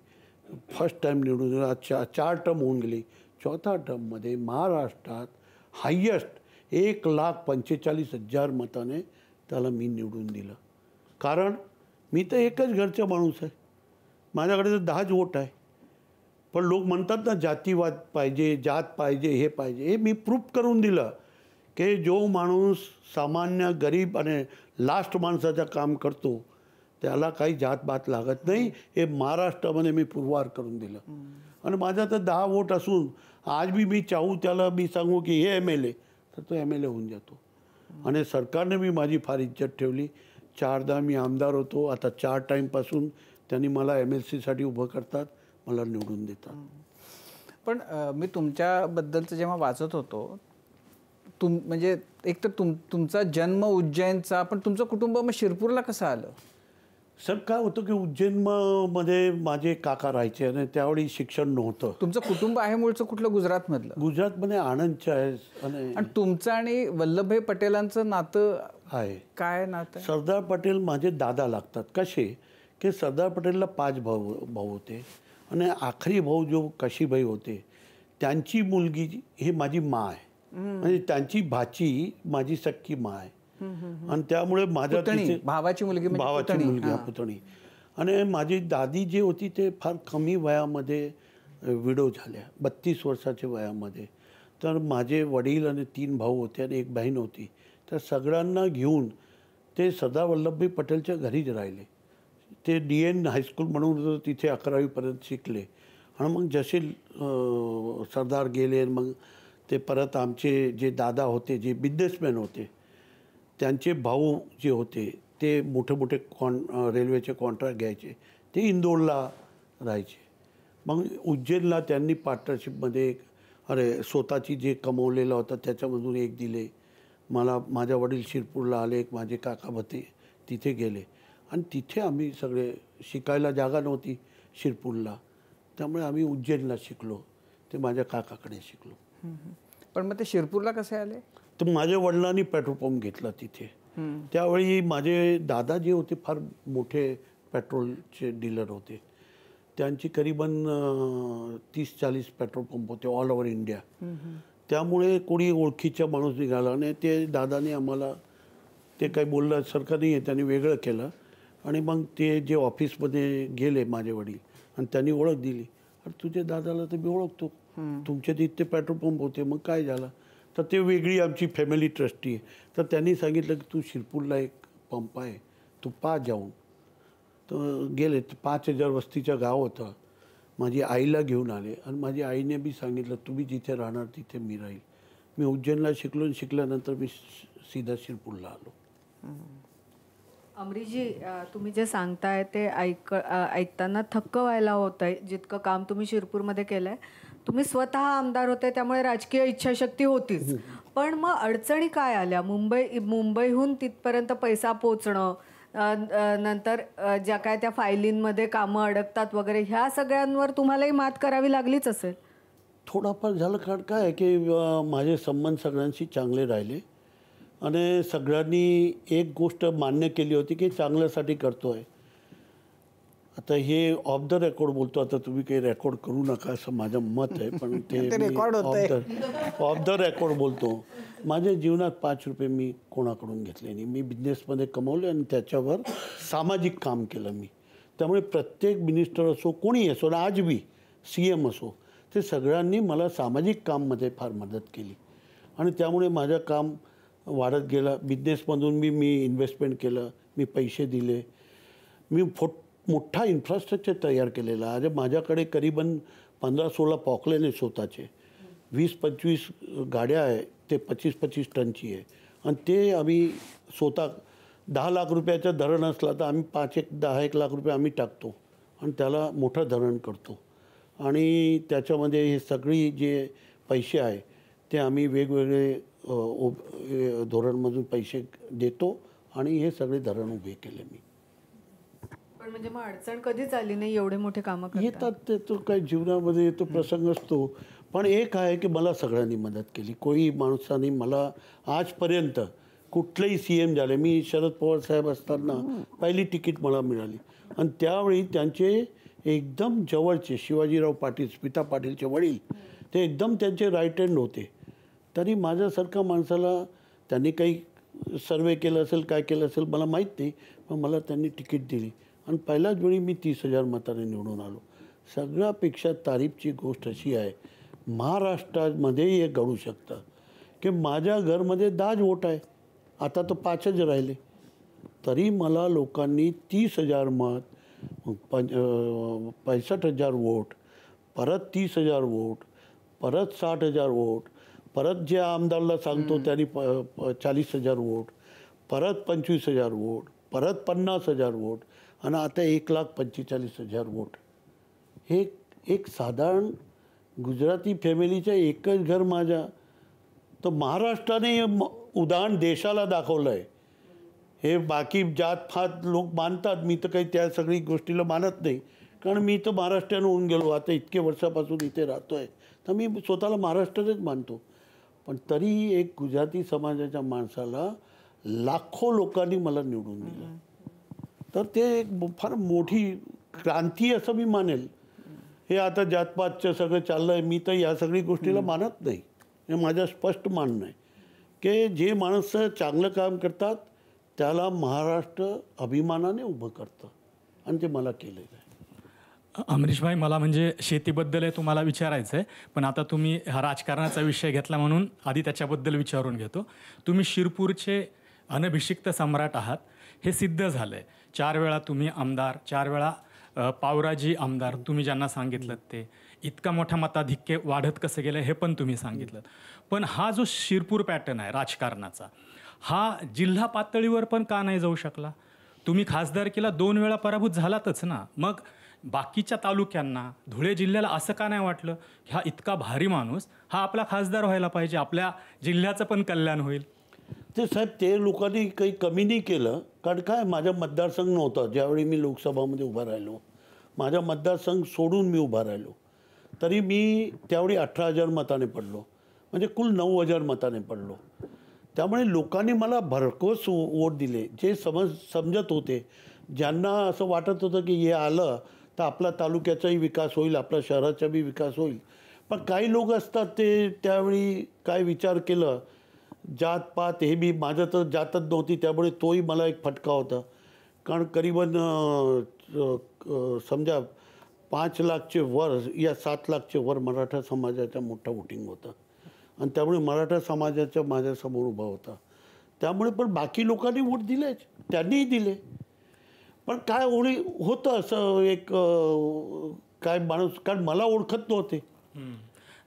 फर्स्ट टाईम निवडून दिला, 4 टर्म होऊन गेली, 4थ्या टर्ममध्ये महाराष्ट्रात हायेस्ट 1,45,000 मताने त्याला मी निवडून दिलं. कारण मी तर एकच घरचा माणूस आहे, माझ्याकडे तर 10च वोट आहे. पण लोक म्हणतात ना जातीवाद पाहिजे, जात पाहिजे, हे पाहिजे. हे मी प्रूफ करून दिलं की जो माणूस सामान्य गरीब आणि लास्ट माणसाचं काम करतो त्याला काही जातभात लागत नाही. हे महाराष्ट्रामध्ये मी पुरवार करून दिलं. आणि माझा तर 10 वोट असून आज बी मी चाहू त्याला मी सांगू की हे MLA, तर तो MLA होऊन जातो. आणि सरकारने मी माझी फार इज्जत ठेवली. 4दा मी आमदार होतो. आता 4 टाईमपासून त्यांनी मला MLCसाठी उभं करतात, मला निवडून देतात. पण मी तुमच्याबद्दलचं जेव्हा वाचत होतो, म्हणजे एक तर तुमचा जन्म उज्जैनचा, पण तुमचं कुटुंब मग शिरपूरला कसं आलं? सर काय होतं की उज्जैनमध्ये माझे काका राहायचे आणि त्यावेळी शिक्षण नव्हतं. तुमचं कुटुंब आहे मूळचं कुठलं? गुजरातमधलं? गुजरातमध्ये आणंदचं आहे. आणि तुमचं आणि वल्लभभाई पटेलांचं नातं आहे. काय नातं? सरदार पटेल माझे दादा लागतात. कसे की सरदार पटेलला 5 भाऊ होते आणि आखरी भाऊ जो काशीबाई होते, त्यांची मुलगी ही माझी मा आहे. म्हणजे त्यांची भाची माझी सख्खी मा आहे. आणि त्यामुळे माझ्या भावाची मुलगी पुतणी. आणि माझी दादी जी होती ते फार कमी वयामध्ये विडो झाल्या, 32 वर्षाच्या वयामध्ये. तर माझे वडील आणि 3 भाऊ होते आणि 1 बहीण होती. तर सगळ्यांना घेऊन ते सरदार वल्लभभाई पटेलच्या घरीच राहिले. ते DN हायस्कूल म्हणून तिथे 11वीपर्यंत शिकले. आणि मग जसे सरदार गेले, मग ते परत आमचे जे दादा होते, जे बिझनेसमॅन होते, त्यांचे भाऊ जे होते ते मोठे मोठे रेल्वेचे कॉन्ट्रॅक्ट घ्यायचे, ते इंदोरला राहायचे. मग उज्जैनला त्यांनी पार्टनरशिपमध्ये स्वतःची जे कमवलेलं होतं त्याच्यामधून 1 दिले मला. माझ्या वडील शिरपूरला आले, माझे काका भते तिथे गेले आणि तिथे आम्ही सगळे शिकायला जागा नव्हती शिरपूरला, त्यामुळे आम्ही उज्जैनला शिकलो. ते माझ्या काकाकडे शिकलो. पण मग ते शिरपूरला कसे आले? तर माझ्या वडिलांनी पेट्रोल पंप घेतला तिथे. त्यावेळी माझे दादा जे होते फार मोठे पेट्रोलचे डीलर होते. त्यांची करीबन 30-40 पेट्रोल पंप होते ऑल ओव्हर इंडिया. त्यामुळे कोणी ओळखीचा माणूस निघाला आणि ते दादाने आम्हाला, ते काही बोलल्यासारखं नाही आहे, त्यांनी वेगळं केलं. आणि मग ते जे ऑफिसमध्ये गेले माझे वडील आणि त्यांनी ओळख दिली. अरे तुझ्या दादाला तर मी ओळखतो, तुमच्या तिथे पेट्रोल पंप होते, मग काय झालं? तर ते वेगळी आमची फॅमिली ट्रस्टी आहे. तर त्यांनी सांगितलं की तू शिरपूरला एक पंप आहे, तू पा जाऊन. तर गेले. 5,000 वस्तीचं गाव होतं. माझी आईला घेऊन आले आणि माझी आईने बी सांगितलं तुम्ही जिथे राहणार तिथे मी राहील. मी उज्जैनला शिकलो आणि शिकल्यानंतर मी सीधा शिरपूरला आलो. अमरीजी, तुम्ही जे सांगताय ते ऐकताना थक्क व्हायला होत आहे. जितकं काम तुम्ही शिरपूरमध्ये केलं आहे. तुम्ही स्वतः आमदार होते त्यामुळे राजकीय इच्छाशक्ती होतीच. पण मग अडचणी काय आल्या? मुंबईहून तिथपर्यंत पैसा पोचणं, नंतर ज्या काय त्या फायलींमध्ये कामं अडकतात वगैरे, ह्या सगळ्यांवर तुम्हालाही मात करावी लागलीच असेल. थोडाफार झालं. कारण काय आहे की माझे संबंध सगळ्यांशी चांगले राहिले आणि सगळ्यांनी एक गोष्ट मान्य केली होती की चांगल्यासाठी करतो आहे. आता हे ऑफ द रेकॉर्ड बोलतो, आता तुम्ही काही रेकॉर्ड करू नका असं माझं मत आहे, पण ते रेकॉर्ड होतंय. ऑफ द रेकॉर्ड बोलतो. माझ्या जीवनात 5 रुपये मी कोणाकडून घेतले नाही. मी बिझनेसमध्ये कमवले आणि त्याच्यावर सामाजिक काम केलं मी. त्यामुळे प्रत्येक मिनिस्टर असो, कोणी असो ना, आज बी CM असो, ते सगळ्यांनी मला सामाजिक काममध्ये फार मदत केली आणि त्यामुळे माझं काम वाढत गेलं. बिझनेसमधून मी इन्व्हेस्टमेंट केलं, मी पैसे दिले, मी मोठा इन्फ्रास्ट्रक्चर तयार केलेला. आज माझ्याकडे करीबन 15-16 पॉकलेन स्वतःचे, 20-25 गाड्या आहे, ते 25-25 टनची आहे आणि ते आम्ही स्वतः 10 लाख रुपयाचं धरण असला तर आम्ही 10-1 लाख रुपये आम्ही टाकतो आणि त्याला मोठं धरण करतो आणि त्याच्यामध्ये हे सगळी जे पैसे आहे ते आम्ही वेगवेगळे धोरणमधून पैसे देतो आणि हे सगळे धरण उभे केले मी. पण म्हणजे मग अडचण कधीच आली नाही एवढे मोठे कामं करता? येतात, ते तो काही जीवनामध्ये येतो प्रसंग असतो. पण एक आहे की मला सगळ्यांनी मदत केली. कोणी माणसाने मला आजपर्यंत कुठलेही CM झाले, मी शरद पवार साहेब असताना पहिली तिकीट मला मिळाली आणि त्यावेळी त्यांचे एकदम जवळचे शिवाजीराव पाटील, स्मिता पाटीलचे वडील, ते एकदम त्यांचे राईट हँड होते. तरी माझ्यासारख्या माणसाला त्यांनी काही सर्वे केलं असेल, काय केलं असेल मला माहीत नाही, पण मला त्यांनी तिकीट दिली आणि पहिल्याच वेळी मी 30,000 मताने निवडून आलो. सगळ्यापेक्षा तारीफची गोष्ट अशी आहे, महाराष्ट्रामध्ये एक घडू शकतं की माझ्या घरमध्ये 10 वोट आहे, आता तर 5च राहिले, तरी मला लोकांनी 30,000 मत, 65,000 वोट, परत 30,000 वोट, परत 60,000 वोट, परत जे आमदारला सांगतो त्यांनी 40,000 वोट, परत 25,000 वोट, परत 50,000 वोट आणि आता 1,45,000 वोट. हे एक साधारण गुजराती फॅमिलीचं एकच घर माझ्या, तर महाराष्ट्राने उदाहरण देशाला दाखवलं आहे. हे बाकी जातपात लोक मानतात, मी तर काही त्या सगळी गोष्टीला मानत नाही, कारण मी तर महाराष्ट्रानं होऊन गेलो, आता इतके वर्षापासून इथे राहतो आहे, तर मी स्वतःला महाराष्ट्रानेच मानतो. पण तरी एक गुजराती समाजाच्या माणसाला लाखो लोकांनी मला निवडून दिलं, तर ते एक फार मोठी क्रांती असं मी मानेल. हे आता जातपातचं सगळं चाललं आहे, मी तर या सगळी गोष्टीला मानत नाही. हे माझं स्पष्ट मानणं आहे की जे माणसं चांगलं काम करतात त्याला महाराष्ट्र अभिमानाने उभं करतं आणि ते मला केलेलं आहे. अमरीशभाई, मला म्हणजे शेतीबद्दल आहे तुम्हाला विचारायचं आहे, पण आता तुम्ही हा राजकारणाचा विषय घेतला म्हणून आधी त्याच्याबद्दल विचारून घेतो. तुम्ही शिरपूरचे अनभिषिक्त सम्राट आहात, हे सिद्ध झालं आहे. 4 वेळा तुम्ही आमदार, 4 वेळा पावराजी आमदार, तुम्ही ज्यांना सांगितलं ते. इतका मोठा मताधिक्य वाढत कसं गेलं हे पण तुम्ही सांगितलं. पण हा जो शिरपूर पॅटर्न आहे राजकारणाचा, हा जिल्हा पातळीवर पण का नाही जाऊ शकला? तुम्ही खासदारकीला 2 वेळा पराभूत झालातच ना, मग बाकीच्या तालुक्यांना, धुळे जिल्ह्याला असं का नाही वाटलं की हा इतका भारी माणूस हा आपला खासदार व्हायला पाहिजे, आपल्या जिल्ह्याचं पण कल्याण होईल? ते साहेब, ते लोकांनी काही कमी नाही केलं, कारण काय माझा मतदारसंघ नव्हता. ज्यावेळी मी लोकसभामध्ये उभा राहिलो, माझा मतदारसंघ सोडून मी उभा राहिलो, तरी मी त्यावेळी 18,000 मताने पडलो, म्हणजे कुल 9,000 मताने पडलो. त्यामुळे लोकांनी मला भरघोस वोट दिले. जे समजत होते, ज्यांना असं वाटत होतं की हे आलं तर आपला तालुक्याचाही विकास होईल, आपला शहराचाही विकास होईल. पण काही लोक असतात ते त्यावेळी काय विचार केलं, जातपात हे बी, माझं तर जातच नव्हती, त्यामुळे तोही मला एक फटका होता. कारण करीबन समजा 5 लाखचे वर या 7 लाखचे वर मराठा समाजाचा मोठा वोटिंग होता आणि त्यामुळे मराठा समाजाचा माझ्यासमोर उभा होता. त्यामुळे पण बाकी लोकांनी वोट दिलेच, त्यांनीही दिले. पण काय होतं असं एक काय माणूस, कारण मला ओळखत नव्हते.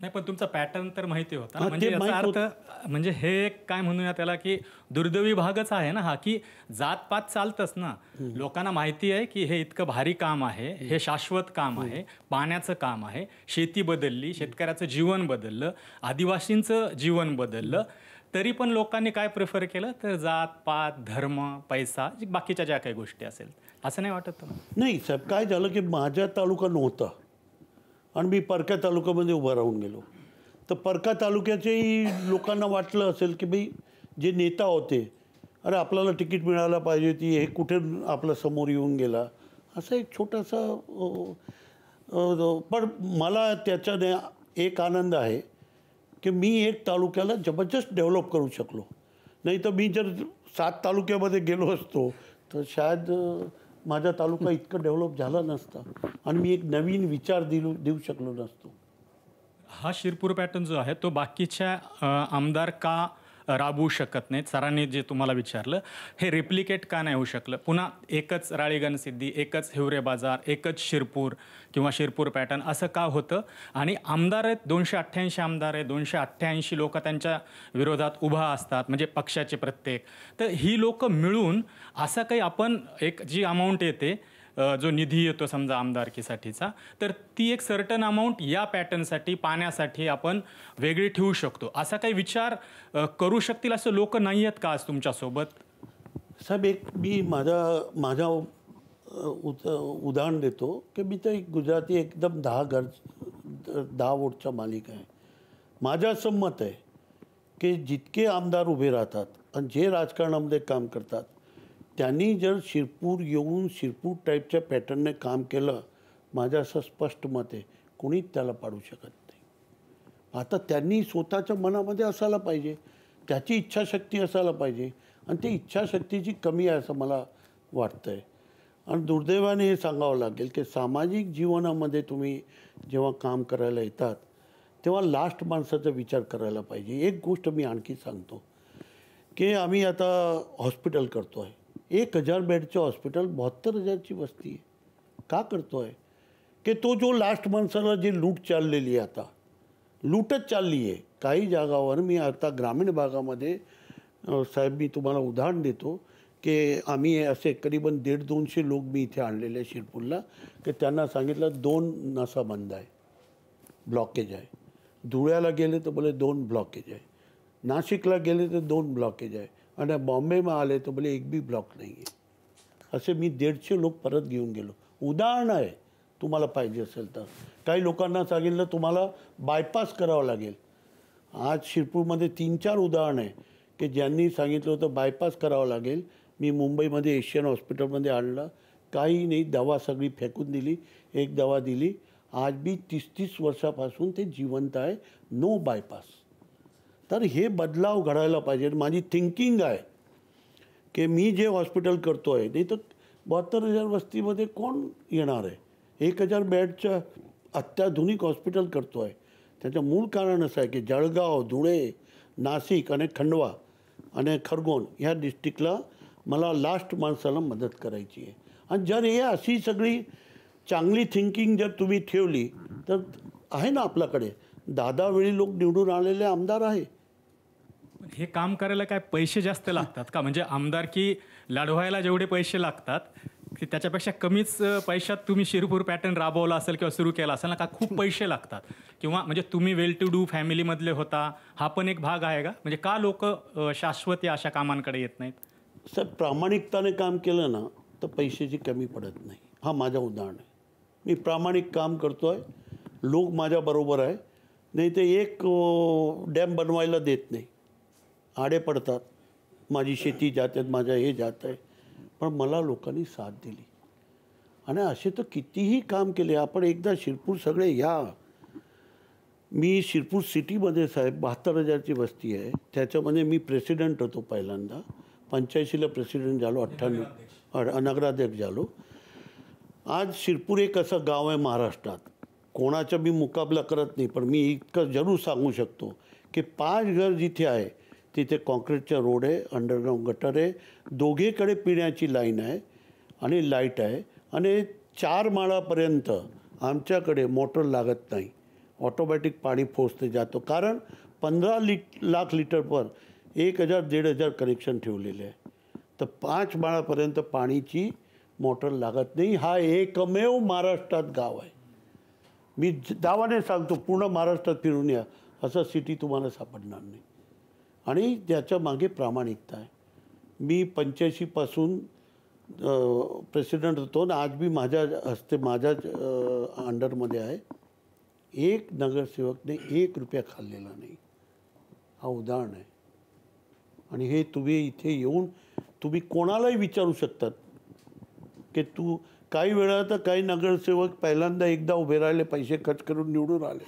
नाही, पण तुमचा पॅटर्न तर माहिती होता ना. ते म्हणजे याचा माहित अर्थ म्हणजे हे एक काय म्हणूया त्याला की दुर्दैवी भागच आहे ना हा, की जातपात चालतंच ना. लोकांना माहिती आहे की हे इतकं भारी काम आहे, हे शाश्वत काम आहे, पाण्याचं काम आहे, शेती बदलली, शेतकऱ्याचं जीवन बदललं, आदिवासींचं जीवन बदललं, तरी पण लोकांनी काय प्रिफर केलं तर जातपात, धर्म, पैसा, बाकीच्या ज्या काही गोष्टी असेल. असं नाही वाटत तुम्हाला? नाही साहेब, काय झालं की माझा तालुका नव्हता आणि मी परका तालुक्यामध्ये उभा राहून गेलो. तर परका तालुक्याच्याही लोकांना वाटलं असेल की भाई जे नेता होते, अरे आपल्याला तिकीट मिळायला पाहिजे होती, हे कुठे आपल्या समोर येऊन गेला असं एक छोटासा पण मला त्याच्याने एक आनंद आहे की मी एक तालुक्याला जबरदस्त डेव्हलप करू शकलो. नाही तर मी जर 7 तालुक्यामध्ये गेलो असतो तर शायद माझा तालुका इतकं डेव्हलप झाला नसता आणि मी एक नवीन विचार देऊ शकलो नसतो. हा शिरपूर पॅटर्न जो आहे तो बाकीच्या आमदार का राबवू शकत नाहीत? सरांनी जे तुम्हाला विचारलं हे रेप्लिकेट का नाही होऊ शकलं? पुन्हा एकच राळेगण सिद्धी, एकच हिवरे बाजार, एकच शिरपूर किंवा शिरपूर पॅटर्न असं का होतं? आणि आमदार आहेत 288 आमदार आहेत, 288 लोक त्यांच्या विरोधात उभा असतात म्हणजे पक्षाचे प्रत्येक. तर ही लोक मिळून असं काही आपण एक जी अमाऊंट येते जो निधी येतो समजा आमदारकीसाठीचा, तर ती एक सर्टन अमाऊंट या पॅटर्नसाठी पाण्यासाठी आपण वेगळी ठेवू शकतो, असा काही विचार करू शकतील असं लोक नाही आहेत का आज तुमच्यासोबत? साहेब एक मी माझा उदाहरण देतो की मी तर एक गुजराती एकदम 10 वोटचा मालिक आहे. माझं असं मत आहे की जितके आमदार उभे राहतात आणि जे राजकारणामध्ये काम करतात त्यांनी जर शिरपूर येऊन शिरपूर टाईपच्या पॅटर्नने काम केलं, माझं असं स्पष्ट मत आहे कोणीच त्याला पाडू शकत नाही. आता त्यांनी स्वतःच्या मनामध्ये असायला पाहिजे, त्याची इच्छाशक्ती असायला पाहिजे आणि ती इच्छाशक्तीची कमी आहे असं मला वाटतं आहे. आणि दुर्दैवाने हे सांगावं लागेल की सामाजिक जीवनामध्ये तुम्ही जेव्हा काम करायला येतात तेव्हा लास्ट माणसाचा विचार करायला पाहिजे. एक गोष्ट मी आणखी सांगतो की आम्ही आता हॉस्पिटल करतो आहे, 1000 बेडचं हॉस्पिटल, 72,000ची वस्ती आहे. का करतो आहे की तो जो लास्ट माणसाला जी लूट चाललेली आहे, आता लूटच चालली आहे काही जागावर. मी आता ग्रामीण भागामध्ये साहेब मी तुम्हाला उदाहरण देतो की आम्ही असे करीबन 150-200 लोक मी इथे आणलेले आहे शिरपूरला की त्यांना सांगितलं 2 नसा बंद आहे, ब्लॉकेज आहे. धुळ्याला गेले तर बोले 2 ब्लॉकेज आहे, नाशिकला गेले तर 2 ब्लॉकेज आहे आणि बॉम्बेમાં आले तर बोले एक बी ब्लॉक नाही आहे. असे मी 150 लोक परत घेऊन गेलो. उदाहरण आहे, तुम्हाला पाहिजे असेल तर. काही लोकांना सांगितलं तुम्हाला बायपास करावं लागेल. आज शिरपूरमध्ये 3-4 उदाहरण आहे की ज्यांनी सांगितलं होतं बायपास करावं लागेल. मी मुंबईमध्ये एशियन हॉस्पिटलमध्ये आणलं, काही नाही, दवा सगळी फेकून दिली, एक दवा दिली. आज बी 30-30 वर्षापासून ते जिवंत आहे, नो बायपास. तर हे बदलाव घडायला पाहिजे. माझी थिंकिंग आहे की मी जे हॉस्पिटल करतो आहे नाही तर 72,000 वस्तीमध्ये कोण येणार आहे? 1000 बेडचं अत्याधुनिक हॉस्पिटल करतो आहे. त्याचं मूळ कारण असं आहे की जळगाव, धुळे, नाशिक आणि खंडवा आणि खरगोन ह्या डिस्ट्रिक्टला मला लास्ट माणसाला मदत करायची आहे. आणि जर हे अशी सगळी चांगली थिंकिंग जर तुम्ही ठेवली तर आहे ना आपल्याकडे 10 वेळी लोक निवडून आलेले आमदार आहे. हे काम करायला काय पैसे जास्त लागतात का? म्हणजे आमदारकी लढवायला जेवढे पैसे लागतात की त्याच्यापेक्षा कमीच पैशात तुम्ही शिरपूर पॅटर्न राबवला असेल किंवा सुरू केला असेल ना, का खूप पैसे लागतात? किंवा म्हणजे तुम्ही वेल टू डू फॅमिलीमधले होता, हा पण एक भाग आहे का? म्हणजे का लोक शाश्वत या अशा कामांकडे येत नाहीत? सर प्रामाणिकताने काम केलं ना तर पैशाची कमी पडत नाही. हा माझं उदाहरण आहे. मी प्रामाणिक काम करतो आहे, लोक माझ्याबरोबर आहे. नाही तर एक डॅम बनवायला देत नाही, आडे पडतात, माझी शेती जात आहेत, माझं हे जात आहे. पण मला लोकांनी साथ दिली आणि असे तर कितीही काम केले. आपण एकदा शिरपूर सगळे या. मी शिरपूर सिटीमध्ये साहेब 72,000ची वस्ती आहे, त्याच्यामध्ये मी प्रेसिडेंट होतो पहिल्यांदा. 85ला प्रेसिडेंट झालो, 98 नगराध्यक्ष झालो. आज शिरपूर एक असं गाव आहे महाराष्ट्रात, कोणाचा मी मुकाबला करत नाही, पण मी इतकं जरूर सांगू शकतो की 5 घर जिथे आहे तिथे कॉन्क्रीटचा रोड आहे, अंडरग्राऊंड गटर आहे, दोघेकडे पिण्याची लाईन आहे आणि लाईट आहे आणि 4 माळापर्यंत आमच्याकडे मोटर लागत नाही, ऑटोमॅटिक पाणी पोचते जातो. कारण 15 लाख लिटरवर 1,000-1,500 कनेक्शन ठेवलेले आहे. तर 5 माळापर्यंत पाणीची मोटर लागत नाही. हा एकमेव महाराष्ट्रात गाव आहे. मी दावाने सांगतो, पूर्ण महाराष्ट्रात फिरून या, असं सिटी तुम्हाला सापडणार नाही. आणि त्याच्या मागे प्रामाणिकता आहे. मी 85पासून प्रेसिडेंट होतो आणि आज बी माझ्या हस्ते माझ्याच अंडरमध्ये आहे. एक नगरसेवकने 1 रुपया खाल्लेला नाही. हा उदाहरण आहे. आणि हे तुम्ही इथे येऊन तुम्ही कोणालाही विचारू शकतात की तू काही वेळा तर काही नगरसेवक पहिल्यांदा एकदा उभे राहिले, पैसे खर्च करून निवडून आले,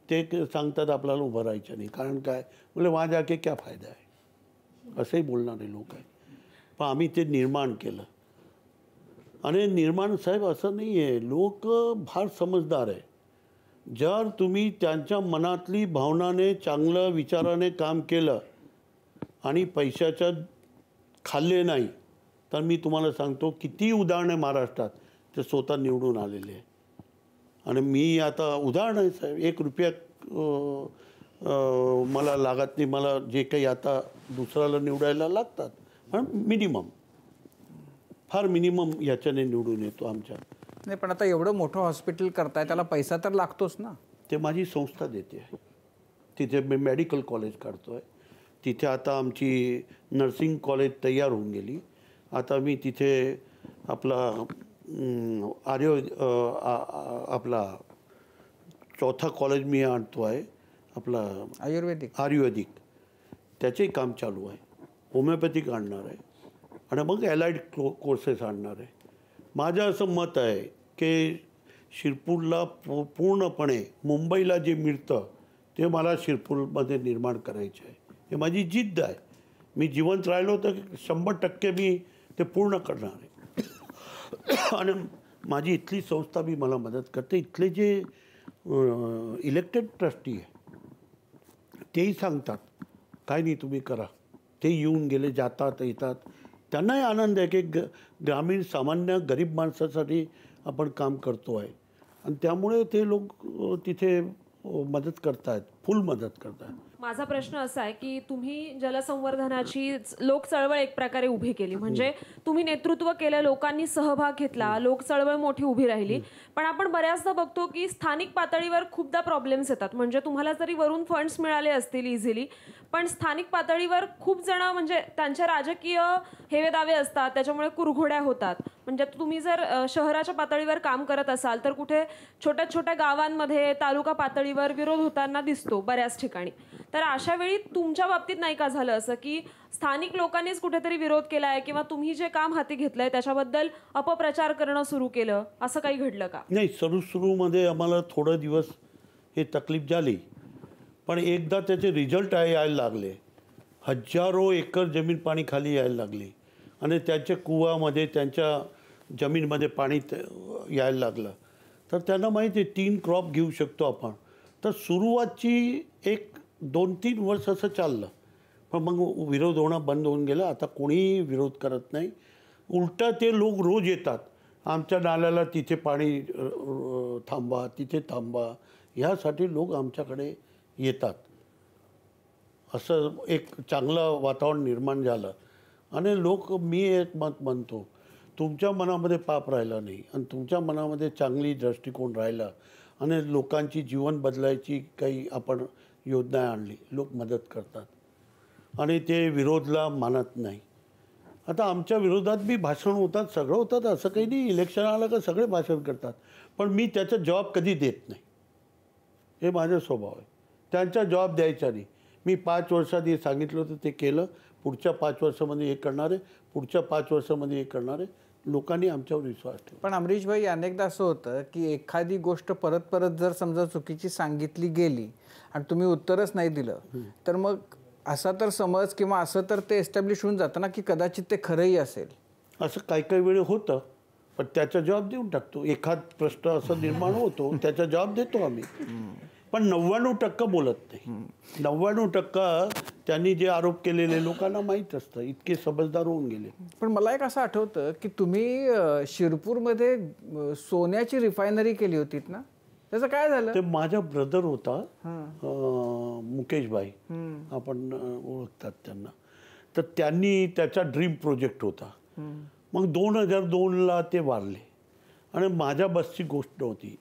ते सांगतात आपल्याला उभं राहायचं नाही. कारण काय म्हणजे वहाँ जाके क्या फायदा आहे असंही बोलणारे लोक आहेत. पण आम्ही ते निर्माण केलं. आणि निर्माण साहेब असं नाही आहे, लोक फार समजदार आहे. जर तुम्ही त्यांच्या मनातली भावनाने चांगलं विचाराने काम केलं आणि पैशाच्या खाल्ले नाही, तर मी तुम्हाला सांगतो किती उदाहरणे महाराष्ट्रात ते स्वतः निवडून आलेले आहे. आणि मी आता उदाहरण आहे साहेब, 1 रुपया मला लागत नाही. मला जे काही आता दुसऱ्याला निवडायला लागतात पण मिनिमम, फार मिनिमम याच्याने निवडून येतो आमच्या. नाही पण आता एवढं मोठं हॉस्पिटल करताय, त्याला पैसा तर लागतोच ना. ते माझी संस्था देते आहे. तिथे मी मेडिकल कॉलेज काढतो आहे. तिथे आता आमची नर्सिंग कॉलेज तयार होऊन गेली. आता मी तिथे आपला आपला 4था कॉलेज मी आणतो आहे, आपला आयुर्वेदिक त्याचेही काम चालू आहे. होमिओपॅथिक आणणार आहे आणि मग ॲलाइड कोर्सेस आणणार आहे. माझं असं मत आहे की शिरपूरला पूर्णपणे मुंबईला जे मिळतं ते मला शिरपूरमध्ये निर्माण करायचं आहे. हे माझी जिद्द आहे. मी जिवंत राहिलो तर 100% मी ते पूर्ण करणार आहे. आणि माझी इथली संस्था बी मला मदत करते. इथले जे इलेक्टेड ट्रस्टी आहे तेही सांगतात काय नाही तुम्ही करा. ते येऊन गेले, जातात येतात, त्यांनाही आनंद आहे की ग्रामीण सामान्य गरीब माणसासाठी आपण काम करतो आहे. आणि त्यामुळे ते लोक तिथे मदत करतात, फुल मदत करतात. माझा प्रश्न असा आहे की तुम्ही जलसंवर्धनाची लोक चळवळ एक प्रकारे उभी केली, म्हणजे तुम्ही नेतृत्व केलं, लोकांनी सहभाग घेतला, लोक चळवळ मोठी उभी राहिली. पण आपण बऱ्याचदा बघतो की स्थानिक पातळीवर खूपदा प्रॉब्लेम्स येतात. म्हणजे तुम्हाला जरी वरून फंड्स मिळाले असतील इझिली, पण स्थानिक पातळीवर खूप जण म्हणजे त्यांच्या राजकीय हेवेदावे असतात, त्याच्यामुळे कुरघोड्या होतात. म्हणजे तुम्ही जर शहराच्या पातळीवर काम करत असाल तर कुठे छोट्या छोट्या गावांमध्ये तालुका पातळीवर विरोध होताना दिसतो बऱ्याच ठिकाणी. तर अशा वेळी तुमच्या बाबतीत नाही का झालं असं की स्थानिक लोकांनीच कुठेतरी विरोध केला आहे किंवा तुम्ही जे काम हाती घेतलंय त्याच्याबद्दल अपप्रचार करणं सुरू केलं, असं काही घडलं का? नाही, सुरूमध्ये आम्हाला थोडं दिवस हे तकलीफ झाली, पण एकदा त्याचे रिझल्ट यायला लागले. हजारो एकर जमीन पाणी खाली यायला लागली आणि त्यांच्या कुवामध्ये त्यांच्या जमीनमध्ये पाणी यायला लागलं. तर त्यांना माहिती आहे 3 क्रॉप घेऊ शकतो आपण. तर सुरुवातची 1-2-3 वर्ष असं चाललं, पण मग विरोध होणं बंद होऊन गेलं. आता कोणीही विरोध करत नाही. उलटा ते लोक रोज येतात, आमच्या नाल्याला तिथे पाणी थांबवा, तिथे थांबवा, ह्यासाठी लोक आमच्याकडे येतात. असं एक चांगलं वातावरण निर्माण झालं. आणि लोक, मी एक मत म्हणतो, तुमच्या मनामध्ये पाप राहिला नाही आणि तुमच्या मनामध्ये चांगली दृष्टिकोन राहिला आणि लोकांची जीवन बदलायची काही आपण योजना आणली, लोक मदत करतात आणि ते विरोधला मानत नाही. आता आमच्या विरोधात बी भाषण होतात, सगळं होतात, असं काही नाही. इलेक्शन आलं का सगळे भाषण करतात, पण मी त्याचा जवाब कधी देत नाही. हे माझा स्वभाव आहे. त्यांचा जवाब द्यायचा नाही. मी 5 वर्षात हे सांगितलं होतं ते केलं, पुढच्या 5 वर्षामध्ये हे करणार आहे, पुढच्या 5 वर्षामध्ये हे करणार आहे. लोकांनी आमच्यावर विश्वास ठेवला. पण अमरीश भाई, अनेकदा असं होतं की एखादी गोष्ट परत परत जर समजा चुकीची सांगितली गेली आणि तुम्ही उत्तरच नाही दिलं, तर मग असा तर समज किंवा असं तर ते एस्टॅब्लिश होऊन जातं ना की कदाचित ते खरंही असेल. असं काही वेळ होतं, पण त्याचा जवाब देऊन टाकतो. एखाद प्रश्न असा निर्माण होतो, त्याचा जवाब देतो आम्ही. पण 99% बोलत नाही. 99% त्यांनी जे आरोप केलेले लोकांना माहीत असतं, इतके समजदार होऊन गेले. पण मला एक असं आठवतं की तुम्ही शिरपूरमध्ये सोन्याची रिफायनरी केली होतीत ना, त्याचं काय झालं? ते माझा ब्रदर होता, मुकेश भाई, आपण ओळखतात त्यांना. तर त्यांनी त्याचा ड्रीम प्रोजेक्ट होता. मग 2002ला ते वारले आणि माझ्या बसची गोष्ट नव्हती.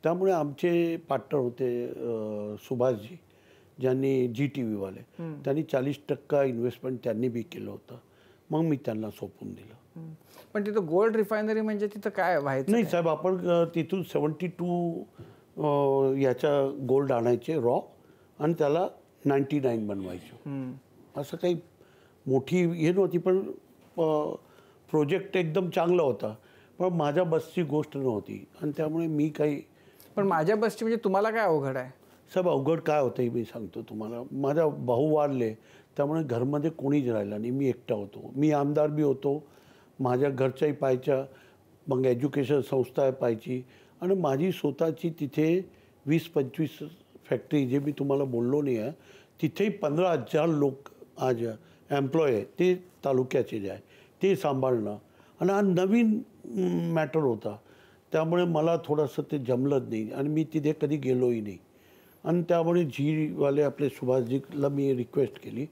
त्यामुळे आमचे पार्टनर होते सुभाषजी, ज्यांनी GTV वाले, त्यांनी 40% इन्व्हेस्टमेंट त्यांनी बी केलं होतं. मग मी त्यांना सोपून दिलं. पण तिथं गोल्ड रिफायनरी म्हणजे तिथं काय व्हायचं? नाही साहेब, आपण तिथून 72 याचा गोल्ड आणायचे रॉ आणि त्याला 99 बनवायचं. असं काही मोठी हे नव्हती, पण प्रोजेक्ट एकदम चांगला होता. पण माझ्या बसची गोष्ट नव्हती आणि त्यामुळे मी काही. पण माझ्या बसची म्हणजे तुम्हाला काय अवघड आहे? साहेब अवघड काय होतं हे मी सांगतो तुम्हाला. माझा भाऊ वाढले त्यामुळे घरमध्ये कोणीच राहिला नाही, मी एकटा होतो. मी आमदार बी होतो, माझ्या घरच्याही पाहायच्या, मग एज्युकेशन संस्था पाहायची आणि माझी स्वतःची तिथे 20-25 फॅक्टरी, जे मी तुम्हाला बोललो नाही आहे, तिथेही 15,000 लोक आज एम्प्लॉय आहे, ते तालुक्याचे जे आहे ते सांभाळणं. आणि हा नवीन मॅटर होता, त्यामुळे मला थोडंसं ते जमलंच नाही आणि मी तिथे कधी गेलोही नाही. आणि त्यामुळे जीवाले आपले सुभाषजीला मी रिक्वेस्ट केली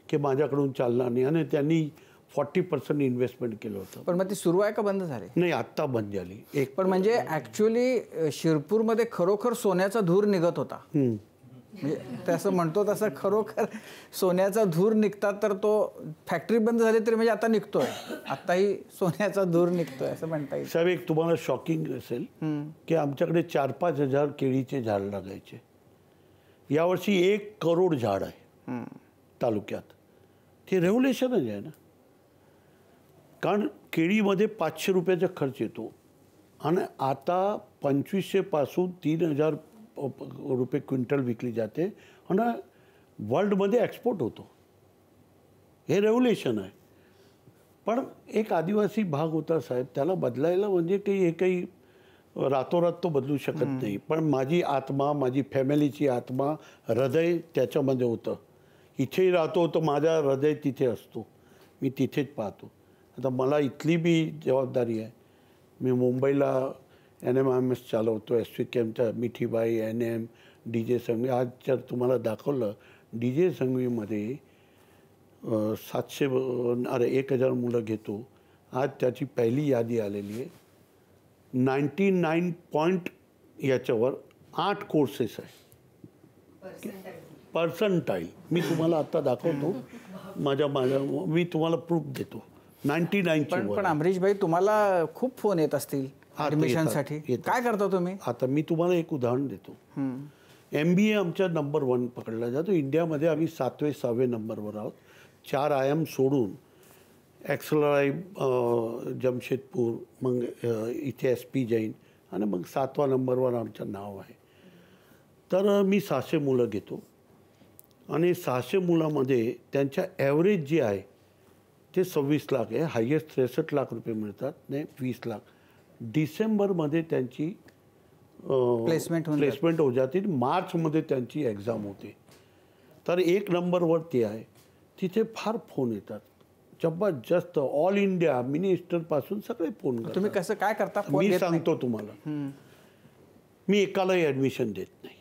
की माझ्याकडून चालणार नाही आणि त्यांनी 40% इन्व्हेस्टमेंट केलं होतं. पण मग ती सुरू आहे का बंद झाली? नाही, आत्ता बंद झाली. एक पण म्हणजे ॲक्च्युली शिरपूरमध्ये खरोखर सोन्याचा धूर निघत होता. म्हणजे ते असं म्हणतो तसं खरोखर सोन्याचा धूर निघतात, तर तो फॅक्टरी बंद झाली तरी म्हणजे आता निघतोय, आत्ताही सोन्याचा धूर निघतोय असं म्हणता येईल. साहेब एक तुम्हाला शॉकिंग असेल की आमच्याकडे 4-5 हजार केळीचे झाड लागायचे. यावर्षी 1 करोड झाड आहे तालुक्यात. ते रेव्होल्युशनच आहे ना, कारण केळीमध्ये 500 रुपयाचा खर्च येतो आणि आता 2500 पासून 3000 रुपये क्विंटल विकली जाते आणि वर्ल्डमध्ये एक्सपोर्ट होतो. हे रेव्होल्युशन आहे. पण एक आदिवासी भाग होता साहेब, त्याला बदलायला म्हणजे काही हे काही रातोरात तो बदलू शकत नाही. पण माझी आत्मा, माझी फॅमिलीची आत्मा, हृदय त्याच्यामध्ये होतं. इथेही राहतो तर माझा हृदय तिथे असतो, मी तिथेच पाहतो. आता मला इथली बी जबाबदारी आहे. मी मुंबईला NMIMS चालवतो, SVKMचा मिठीबाई, NM, DJ संघवी. आज जर तुम्हाला दाखवलं DJ संघवीमध्ये 1,000 मुलं घेतो. आज त्याची पहिली यादी आलेली आहे. 99 पॉईंट याच्यावर 8 कोर्सेस आहे. पर्संटाईल मी तुम्हाला आता दाखवतो. मी तुम्हाला प्रूफ देतो. 99ची. पण अमरीशभाई, तुम्हाला खूप फोन येत असतील ॲडमिशनसाठी, काय करता तुम्ही? आता मी तुम्हाला एक उदाहरण देतो. MBA आमच्या नंबर 1 पकडला जातो इंडियामध्ये. आम्ही 7वे-6वे नंबरवर आहोत. 4 IIM सोडून XLRI जमशेदपूर, मग इथे SP जैन आणि मग 7व्या नंबरवर आमचं नाव आहे. तर मी 600 मुलं घेतो आणि 600 मुलामध्ये त्यांच्या ॲव्हरेज जे आहे ते 26 लाख आहे. हायेस्ट 63 लाख रुपये मिळतात, नाही 20 लाख. डिसेंबरमध्ये त्यांची प्लेसमेंट होऊन जाते. मार्चमध्ये त्यांची एक्झाम होते. तर 1 नंबरवरती आहे. तिथे फार फोन येतात, जबरदस्त. ऑल इंडिया मिनिस्टरपासून सगळे फोन करतात. तुम्ही कसं काय करता? मी सांगतो तुम्हाला. मी एकालाही ॲडमिशन देत नाही.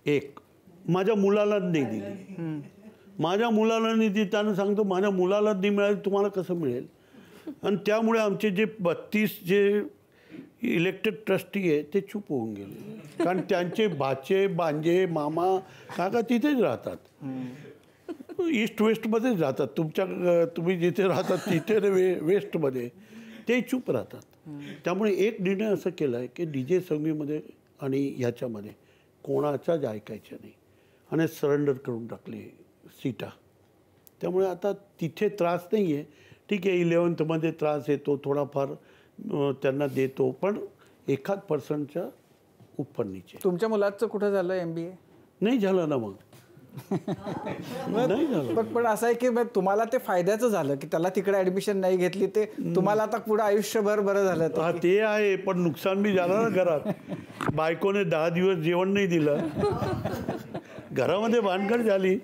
एक माझ्या मुलाला नाही दिली. माझ्या मुलाला नाही देताना सांगतो माझ्या मुलाला नाही मिळाली, तुम्हाला कसं मिळेल? आणि त्यामुळे आमचे जे 32 जे इलेक्टेड ट्रस्टी आहे ते चूप होऊन गेले. कारण त्यांचे भाचे, बांजे, मामा, काका तिथेच राहतात. ईस्ट वेस्टमध्येच राहतात. तुम्ही जिथे राहतात तिथे वेस्टमध्ये ते चूप राहतात. त्यामुळे एक निर्णय असं केला आहे की DJ संघवीमध्ये आणि ह्याच्यामध्ये कोणाचाच ऐकायचं नाही आणि सरेंडर करून टाकले सीटा. त्यामुळे आता तिथे त्रास नाही आहे. ठीक आहे, 11th त्रास येतो थोडाफार, त्यांना देतो, पण 1% उपरनीचे. तुमच्या मुलाचं कुठं झालं MBA? नाही झालं ना. मग नाही झालं. पण असं आहे की तुम्हाला ते फायद्याचं झालं की त्याला तिकडे ॲडमिशन नाही घेतली, ते तुम्हाला आता पुढे आयुष्यभर बरं झालं. हा ते आहे, पण नुकसान बी झालं ना घरात. बायकोने 10 दिवस जेवण नाही दिलं, घरामध्ये भानगड झाली,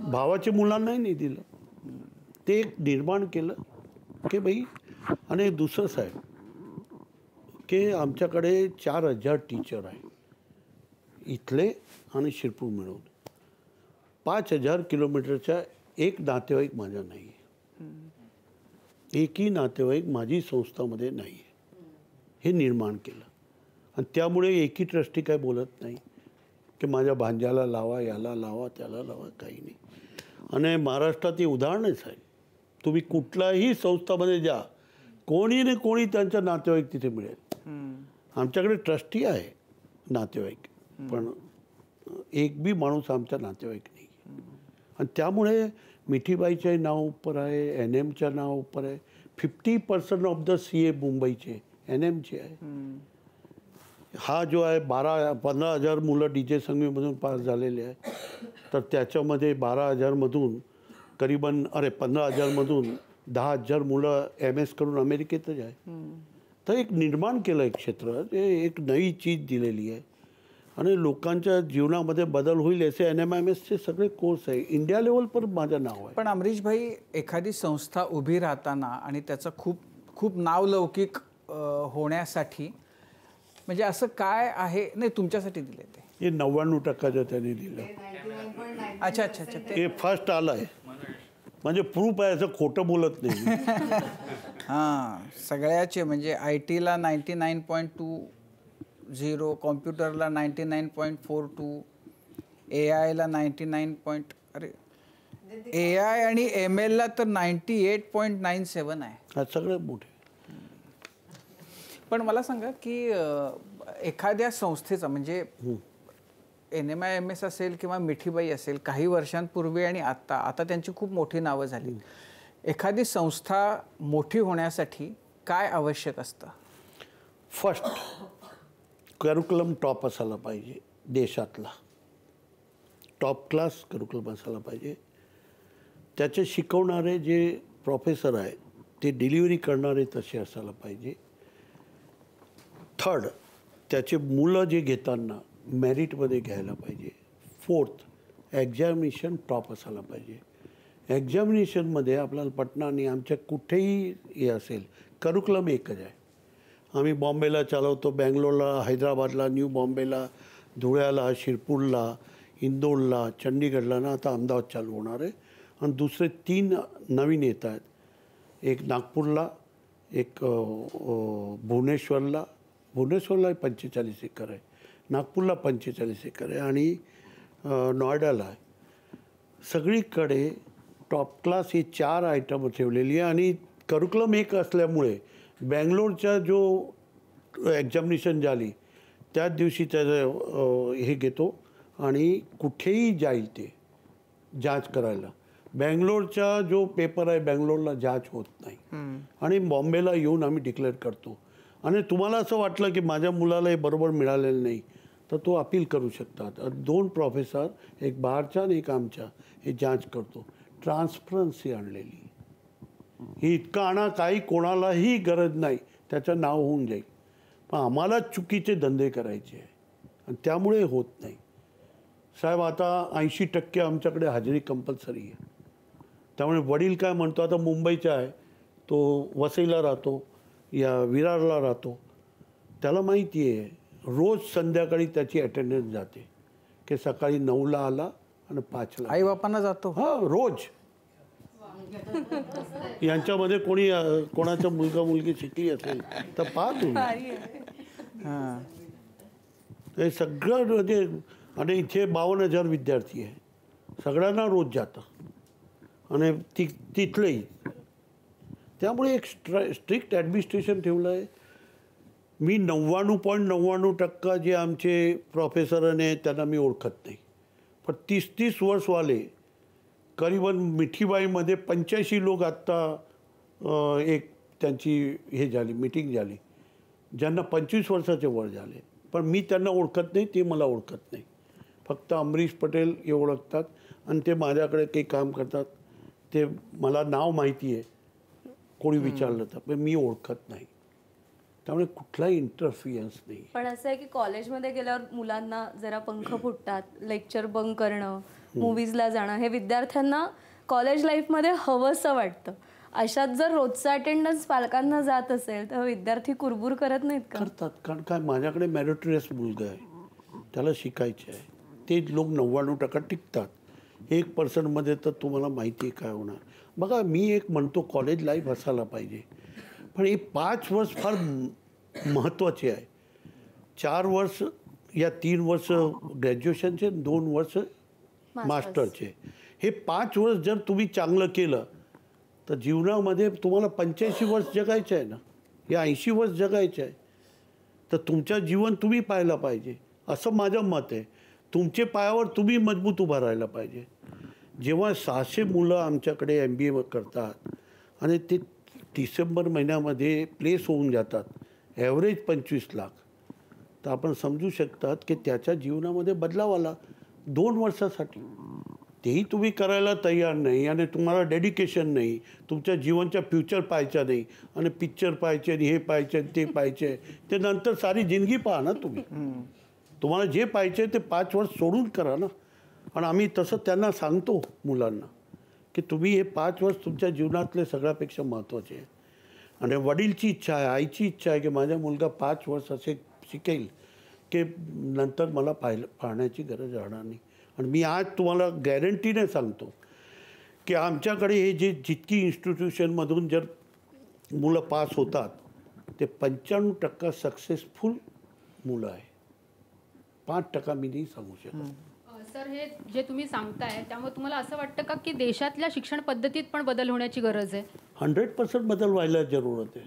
भावाच्या मुलांनाही नाही दिलं. ते एक निर्माण केलं की बाई. आणि दुसरं साहेब की आमच्याकडे 4,000 टीचर आहे इथले आणि शिरपूर मिळून. 5,000 किलोमीटरचा एक नातेवाईक माझा नाही आहे. एकही नातेवाईक माझी संस्थामध्ये नाही आहे. हे निर्माण केलं. आणि त्यामुळे एकही ट्रस्टी काय बोलत नाही की माझ्या भांज्याला लावा, याला लावा, त्याला लावा, काही नाही. आणि महाराष्ट्रात हे उदाहरणच आहे. तुम्ही कुठल्याही संस्थामध्ये जा, कोणी ना कोणी त्यांच्या नातेवाईक तिथे मिळेल. आमच्याकडे ट्रस्टी आहे नातेवाईक, पण एक बी माणूस आमचा नातेवाईक नाही. आणि त्यामुळे मिठीबाईच्याही नाव उपर आहे, NMच्या नाव उपर आहे, 50% ऑफ द CA मुंबईचे NMचे आहे. हा जो आहे 15,000 मुलं DJ संघवीमधून पास झालेले आहे. तर त्याच्यामध्ये 12,000मधून करीबन 15,000मधून 10,000 मुलं MS करून अमेरिकेतच आहे. तर एक निर्माण केलं एक क्षेत्र, एक नवी चीज दिलेली आहे आणि लोकांच्या जीवनामध्ये बदल होईल असे NMIMSचे सगळे कोर्स आहे. इंडिया लेवल पर माझं नाव आहे. पण अमरीश भाई, एखादी संस्था उभी राहताना आणि त्याचं खूप नावलौकिक होण्यासाठी म्हणजे असं काय आहे? नाही, तुमच्यासाठी दिले ते हे 99% त्यांनी दिलं. अच्छा. हे फर्स्ट आलं आहे म्हणजे प्रूफ आहे, असं खोटं बोलत नाही. हां, सगळ्याचे म्हणजे IT ला 99.20, कॉम्प्युटरला 99.42, AI ला 99. अरे AI आणि ML ला तर 98.97 आहे. हा सगळे मोठे. पण मला सांगा की एखाद्या संस्थेचा म्हणजे NMIMS असेल किंवा मिठीबाई असेल, काही वर्षांपूर्वी आणि आता त्यांची खूप मोठी नावं झाली. एखादी संस्था मोठी होण्यासाठी काय आवश्यक असतं? फर्स्ट, करिक्युलम टॉप असायला पाहिजे, देशातला टॉप क्लास करिक्युलम असायला पाहिजे. त्याचे शिकवणारे जे प्रोफेसर आहेत ते डिलिव्हरी करणारे तसे असायला पाहिजे. थर्ड, त्याचे मुलं जे घेताना मेरिटमध्ये घ्यायला पाहिजे. फोर्थ, एक्झामिनेशन टॉप असायला पाहिजे. एक्झामिनेशनमध्ये आपल्याला पटना आणि आमच्या कुठेही हे असेल, करिक्युलम एकच आहे. आम्ही बॉम्बेला चालवतो, बँगलोरला, हैदराबादला, न्यू बॉम्बेला, धुळ्याला, शिरपूरला, इंदोरला, चंडीगडला ना आता अहमदाबाद चालू होणार आहे. आणि दुसरे 3 नवीन येत आहेत. एक नागपूरला, एक भुवनेश्वरला 45 एकर आहे, नागपूरला 45 एकर आहे आणि नॉयडाला आहे. सगळीकडे टॉप क्लास ही 4 आयटम ठेवलेली आहे. आणि करिक्युलम एक असल्यामुळे बँगलोरच्या जो एक्झामिनेशन झाली त्याच दिवशी त्याचं हे घेतो आणि कुठेही जाईल ते जांच करायला. बँगलोरचा जो पेपर आहे बँगलोरला जांच होत नाही आणि बॉम्बेला येऊन आम्ही डिक्लेअर करतो. आणि तुम्हाला असं वाटलं की माझ्या मुलाला हे बरोबर मिळालेलं नाही तर तो अपील करू शकतात. 2 प्रोफेसर, एक बाहेरचा आणि एक आमचा, हे जांच करतो. ट्रान्सपरन्सी आणलेली ही इतकं आणा, काही कोणालाही गरज नाही, त्याचं नाव होऊन जाईल. पण आम्हाला चुकीचे धंदे करायचे आहे आणि त्यामुळे होत नाही. साहेब, आता 80% आमच्याकडे हजेरी कंपल्सरी आहे. त्यामुळे वडील काय म्हणतो, आता मुंबईचा आहे तो, वसईला राहतो या विरारला राहतो, त्याला माहिती आहे रोज संध्याकाळी त्याची अटेंडन्स जाते की सकाळी 9ला आला आणि 5ला. आई बापांना जातो. हां, रोज. यांच्यामध्ये कोणाचा मुलगा मुलगी शिकली असेल तर पहा तुम्ही. हां, हे सगळं म्हणजे. आणि इथे 52,000 विद्यार्थी आहे, सगळ्यांना रोज जातं आणि तिथलेही. त्यामुळे एक स्ट्रिक्ट ॲडमिनिस्ट्रेशन ठेवलं आहे. मी 99.99% जे आमचे प्रोफेसर आहेत त्यांना मी ओळखत नाही. पण 30-30 वर्षवाले करीबन मिठीबाईमध्ये 85 लोक आत्ता एक त्यांची हे झाली, मीटिंग झाली, ज्यांना 25 वर्षाचे वर झाले. पण मी त्यांना ओळखत नाही, ते मला ओळखत नाही. फक्त अमरीश पटेल हे ओळखतात आणि ते माझ्याकडे काही काम करतात. ते मला नाव माहिती आहे, कोणी विचारलं तर, पण मी ओळखत नाही. त्यामुळे कुठलाही इंटरफिअन्स नाही. पण असं आहे की कॉलेजमध्ये गेल्यावर मुलांना जरा पंख फुटतात, लेक्चर बंक करणं, मूवीजला जाणं, हे विद्यार्थ्यांना कॉलेज लाईफमध्ये हवंसं वाटतं. अशात जर रोजचा अटेंडन्स पालकांना जात असेल तर विद्यार्थी कुरबुर करत नाहीत का? करतात. कारण काय, माझ्याकडे मेरिटोरियस मुलगा आहे, त्याला शिकायचे आहे. ते लोक 99% टिकतात. 1% तर तुम्हाला माहिती आहे काय होणार. बघा, मी एक म्हणतो कॉलेज लाईफ असायला पाहिजे, पण हे 5 वर्ष फार महत्त्वाचे आहे. 4 वर्ष या 3 वर्ष ग्रॅज्युएशनचे, 2 वर्ष मास्टरचे. हे 5 वर्ष जर तुम्ही चांगलं केलं तर जीवनामध्ये तुम्हाला 85 वर्ष जगायचं आहे ना, या 80 वर्ष जगायचं आहे. तर तुमचं जीवन तुम्ही पाहायला पाहिजे, असं माझं मत आहे. तुमचे पायावर तुम्ही मजबूत उभं राहायला पाहिजे. जेव्हा 600 मुलं आमच्याकडे MBA करतात आणि ते डिसेंबर महिन्यामध्ये प्लेस होऊन जातात, ॲव्हरेज 25 लाख, तर आपण समजू शकतात की त्याच्या जीवनामध्ये बदलाव आला 2 वर्षासाठी. तेही तुम्ही करायला तयार नाही आणि तुम्हाला डेडिकेशन नाही, तुमच्या जीवनच्या फ्युचर पाहायचा नाही आणि पिक्चर पाहायचे आणि हे पाहायचे आणि ते पाहायचे, ते नंतर सारी जिंदगी पहा ना तुम्ही. तुम्हाला जे पाहिजे ते 5 वर्ष सोडून करा ना. आणि आम्ही तसं त्यांना सांगतो मुलांना की तुम्ही हे 5 वर्ष तुमच्या जीवनातले सगळ्यापेक्षा महत्त्वाचे आहे. आणि वडीलची इच्छा आहे, आईची इच्छा आहे की माझा मुलगा 5 वर्ष असे शिकेल की नंतर मला पाहण्याची गरज राहणार नाही. आणि मी आज तुम्हाला गॅरंटीने सांगतो की आमच्याकडे हे जितकी इन्स्टिट्यूशनमधून जर मुलं पास होतात ते 95% सक्सेसफुल मुलं आहे. 5% मी नाही सांगू शकत. सर, हे जे तुम्ही सांगताय त्यामुळे तुम्हाला असं वाटतं का की देशातल्या शिक्षण पद्धतीत पण बदल होण्याची गरज आहे? 100% बदल व्हायला जरूरत आहे.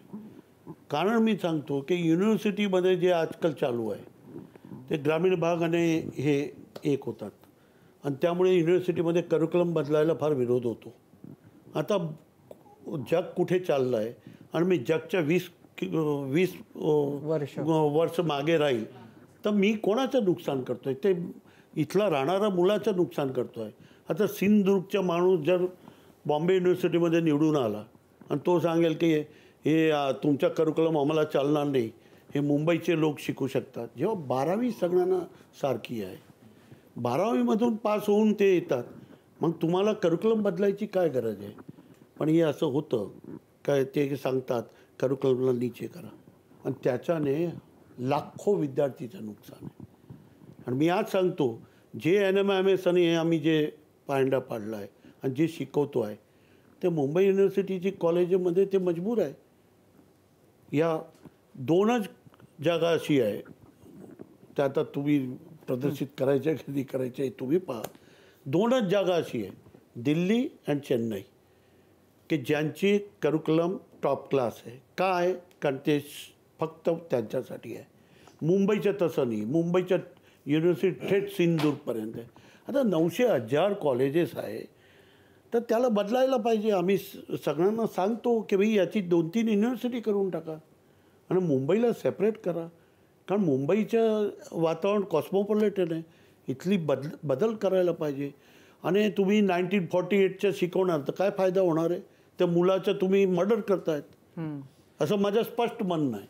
कारण मी सांगतो की युनिव्हर्सिटीमध्ये जे आजकाल चालू आहे ते ग्रामीण भागाने हे एक होतात आणि त्यामुळे युनिव्हर्सिटीमध्ये करिक्युलम बदलायला फार विरोध होतो. आता जग कुठे चाललं आहे आणि मी जगच्या 20 वर्ष मागे राहील तर मी कोणाचं नुकसान करतो आहे? ते इथला राहणारा मुलाचं नुकसान करतो आहे. आता सिंधुदुर्गचा माणूस जर बॉम्बे युनिव्हर्सिटीमध्ये निवडून आला आणि तो सांगेल की हे तुमचा करिक्युलम आम्हाला चालणार नाही, हे मुंबईचे लोक शिकू शकतात. जेव्हा 12वी सगळ्यांना सारखी आहे, 12वीमधून पास होऊन ते येतात, मग तुम्हाला करिक्युलम बदलायची काय गरज आहे? पण हे असं होतं काय, ते सांगतात करिक्युलमला नीचे करा आणि त्याच्याने लाखो विद्यार्थीचं नुकसान आहे. आणि मी आज सांगतो जे NMIMS आणि हे आम्ही जे पायंडा पाडला आहे आणि जे शिकवतो आहे ते मुंबई युनिव्हर्सिटीची कॉलेजमध्ये ते मजबूर आहे. या 2च जागा अशी आहे, त्या आता तुम्ही प्रदर्शित करायच्या कधी करायच्या तुम्ही पहा. 2च जागा अशी आहे, दिल्ली आणि चेन्नई, की ज्यांची करिक्युलम टॉप क्लास आहे. का आहे? कारण ते फक्त त्यांच्यासाठी आहे. मुंबईचं तसं नाही. मुंबईच्या युनिव्हर्सिटी थेट सिंधुदुर्गपर्यंत आहे. आता 900,000 कॉलेजेस आहे, तर त्याला बदलायला पाहिजे. आम्ही सगळ्यांना सांगतो की भाई याची 2-3 युनिव्हर्सिटी करून टाका आणि मुंबईला सेपरेट करा. कारण मुंबईचं वातावरण कॉस्मोपॉलिटन आहे, इथली बदल करायला पाहिजे. आणि तुम्ही 1948च्या शिकवणार तर काय फायदा होणार आहे? त्या मुलाचं तुम्ही मर्डर करतायत, असं माझं स्पष्ट म्हणणं आहे.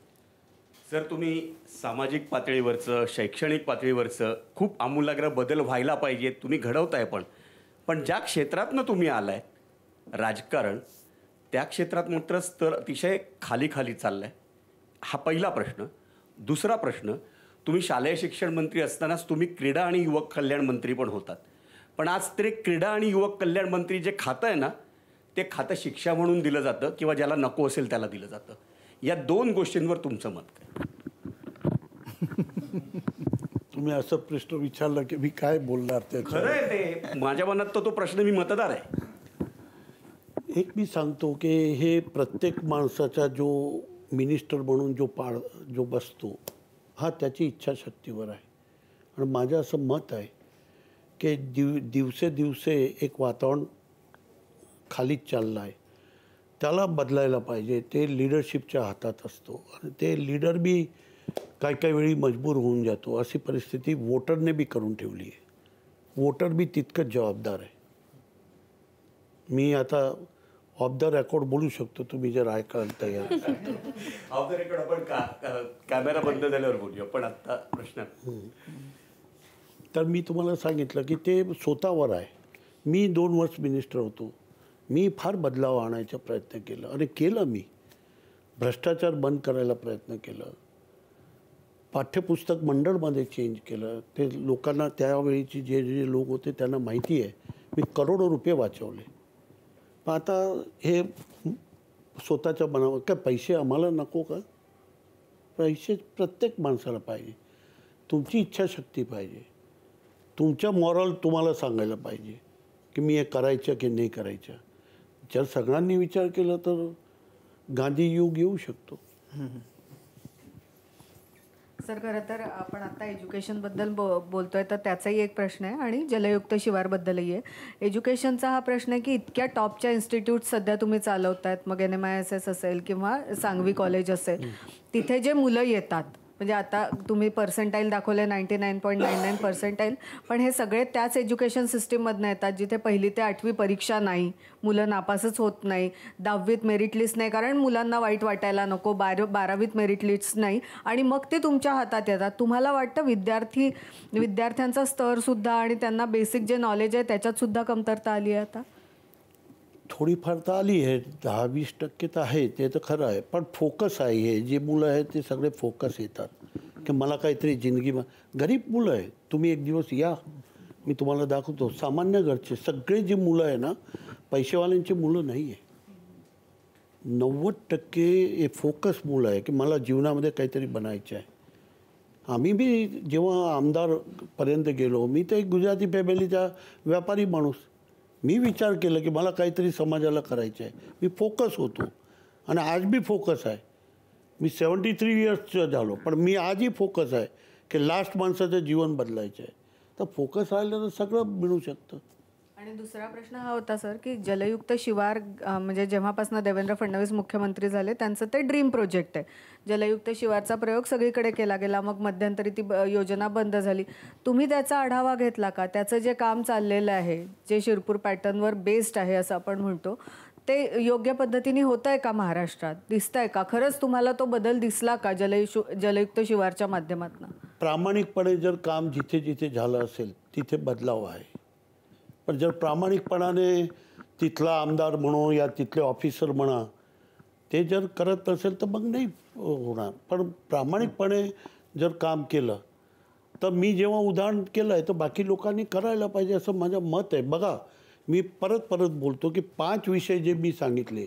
सर, तुम्ही सामाजिक पातळीवरचं, शैक्षणिक पातळीवरचं खूप आमूलाग्र बदल व्हायला पाहिजे, तुम्ही घडवताय. पण ज्या क्षेत्रातनं तुम्ही आलाय राजकारण, त्या क्षेत्रात मात्र स्तर अतिशय खाली चालला आहे. हा पहिला प्रश्न. दुसरा प्रश्न, तुम्ही शालेय शिक्षण मंत्री असतानाच तुम्ही क्रीडा आणि युवक कल्याण मंत्री पण होतात. पण आज ते क्रीडा आणि युवक कल्याण मंत्री जे खातं आहे ना, ते खातं शिक्षा म्हणून दिलं जातं किंवा ज्याला नको असेल त्याला दिलं जातं. या 2 गोष्टींवर तुमचं मत काय? तुम्ही असं प्रश्न विचारला की मी काय बोलणार? ते खरं आहे, ते माझ्या मनात तो प्रश्न, मी मतदार आहे. एक मी सांगतो की हे प्रत्येक माणसाचा जो मिनिस्टर म्हणून जो बसतो हा त्याची इच्छाशक्तीवर आहे. आणि माझं असं मत आहे की दिवसे एक वातावरण खालीच चाललं आहे, त्याला बदलायला पाहिजे. ते लिडरशिपच्या हातात असतो आणि ते लीडर बी काही वेळी मजबूर होऊन जातो. अशी परिस्थिती वोटरने बी करून ठेवली आहे. वोटर बी तितकंच जबाबदार आहे. मी आता ऑफ द रेकॉर्ड बोलू शकतो, तुम्ही जर ऐकायला तयार असाल. ऑफ द रेकॉर्ड आपण कॅमेरा बंद झाल्यावर बोलूया, पण आता प्रश्न. तर मी तुम्हाला सांगितलं की ते स्वतःवर आहे. मी 2 वर्ष मिनिस्टर होतो, मी फार बदलाव आणायचा प्रयत्न केला आणि केलं. मी भ्रष्टाचार बंद करायला प्रयत्न केलं. पाठ्यपुस्तक मंडळमध्ये चेंज केलं. ते लोकांना त्यावेळीचे जे लोक होते त्यांना माहिती आहे मी करोडो रुपये वाचवले. पण आता हे स्वतःच्या बनावं काय, पैसे आम्हाला नको का? पैसे प्रत्येक माणसाला पाहिजे. तुमची इच्छाशक्ती पाहिजे, तुमच्या मॉरल तुम्हाला सांगायला पाहिजे की मी हे करायचं की नाही करायचं. जर सगळ्यांनी विचार केला तर गांधी युग येऊ शकतो. सर खरं तर आपण आता एज्युकेशनबद्दल बोलतोय तर त्याचाही एक प्रश्न आहे आणि जलयुक्त शिवारबद्दलही आहे. एज्युकेशनचा हा प्रश्न आहे की इतक्या टॉपच्या इन्स्टिट्यूट सध्या तुम्ही चालवतायत, मग NMISS असेल किंवा सांगवी कॉलेज असेल, तिथे जे मुलं येतात म्हणजे आता तुम्ही पर्सेंटाईल दाखवले 99.99 पर्सेंटाईल, पण हे सगळे त्याच एज्युकेशन सिस्टीममधनं येतात जिथे 1ली ते 8वी परीक्षा नाही, मुलं नापासच होत नाही, 10वीत मेरिट लिस्ट नाही कारण मुलांना वाईट वाटायला नको, 12वीत मेरिट लिस्ट नाही आणि मग ते तुमच्या हातात येतात. तुम्हाला वाटतं विद्यार्थ्यांचा स्तरसुद्धा आणि त्यांना बेसिक जे नॉलेज आहे त्याच्यातसुद्धा कमतरता आली आहे आता? थोडीफार तर आली आहे, 10-20% तर आहे, ते तर खरं आहे. पण फोकस आहे, हे जे मुलं आहेत ते सगळे फोकस येतात की मला काहीतरी जिंदगी. गरीब मुलं आहे, तुम्ही एक दिवस या, मी तुम्हाला दाखवतो. सामान्य घरचे सगळे जी मुलं आहे ना, पैसेवाल्यांची मुलं नाही आहे. 90% हे फोकस मुलं आहे की मला जीवनामध्ये काहीतरी बनायचं आहे. आम्ही बी जेव्हा आमदारपर्यंत गेलो, मी तर एक गुजराती फॅमिलीचा व्यापारी माणूस. मी विचार केला की मला काहीतरी समाजाला करायचं आहे. मी फोकस होतो आणि आज बी फोकस आहे. मी 73 इयर्सचा झालो, पण मी आजही फोकस आहे की लास्ट माणसाचं जीवन बदलायचं आहे. तर फोकस राहिलं तर सगळं मिळू शकतं. आणि दुसरा प्रश्न हा होता सर की जलयुक्त शिवार म्हणजे जेव्हापासून देवेंद्र फडणवीस मुख्यमंत्री झाले त्यांचं ते ड्रीम प्रोजेक्ट आहे. जलयुक्त शिवारचा प्रयोग सगळीकडे केला गेला, मग मध्यंतरी ती योजना बंद झाली. तुम्ही त्याचा आढावा घेतला का? त्याचं जे काम चाललेलं आहे, जे शिरपूर पॅटर्नवर बेस्ड आहे असं आपण म्हणतो, ते योग्य पद्धतीने होत आहे का महाराष्ट्रात? दिसत आहे का? खरंच तुम्हाला तो बदल दिसला का जलयुक्त शिवारच्या माध्यमातून? प्रामाणिकपणे जर काम जिथे जिथे झालं असेल तिथे बदलाव आहे. पण जर प्रामाणिकपणाने तिथला आमदार म्हणो या तिथले ऑफिसर म्हणा ते जर करत नसेल तर मग नाही होणार. पण प्रामाणिकपणे जर काम केलं तर मी जेव्हा उदाहरण केलं आहे तर बाकी लोकांनी करायला पाहिजे असं माझं मत आहे. बघा, मी परत बोलतो की 5 विषय जे मी सांगितले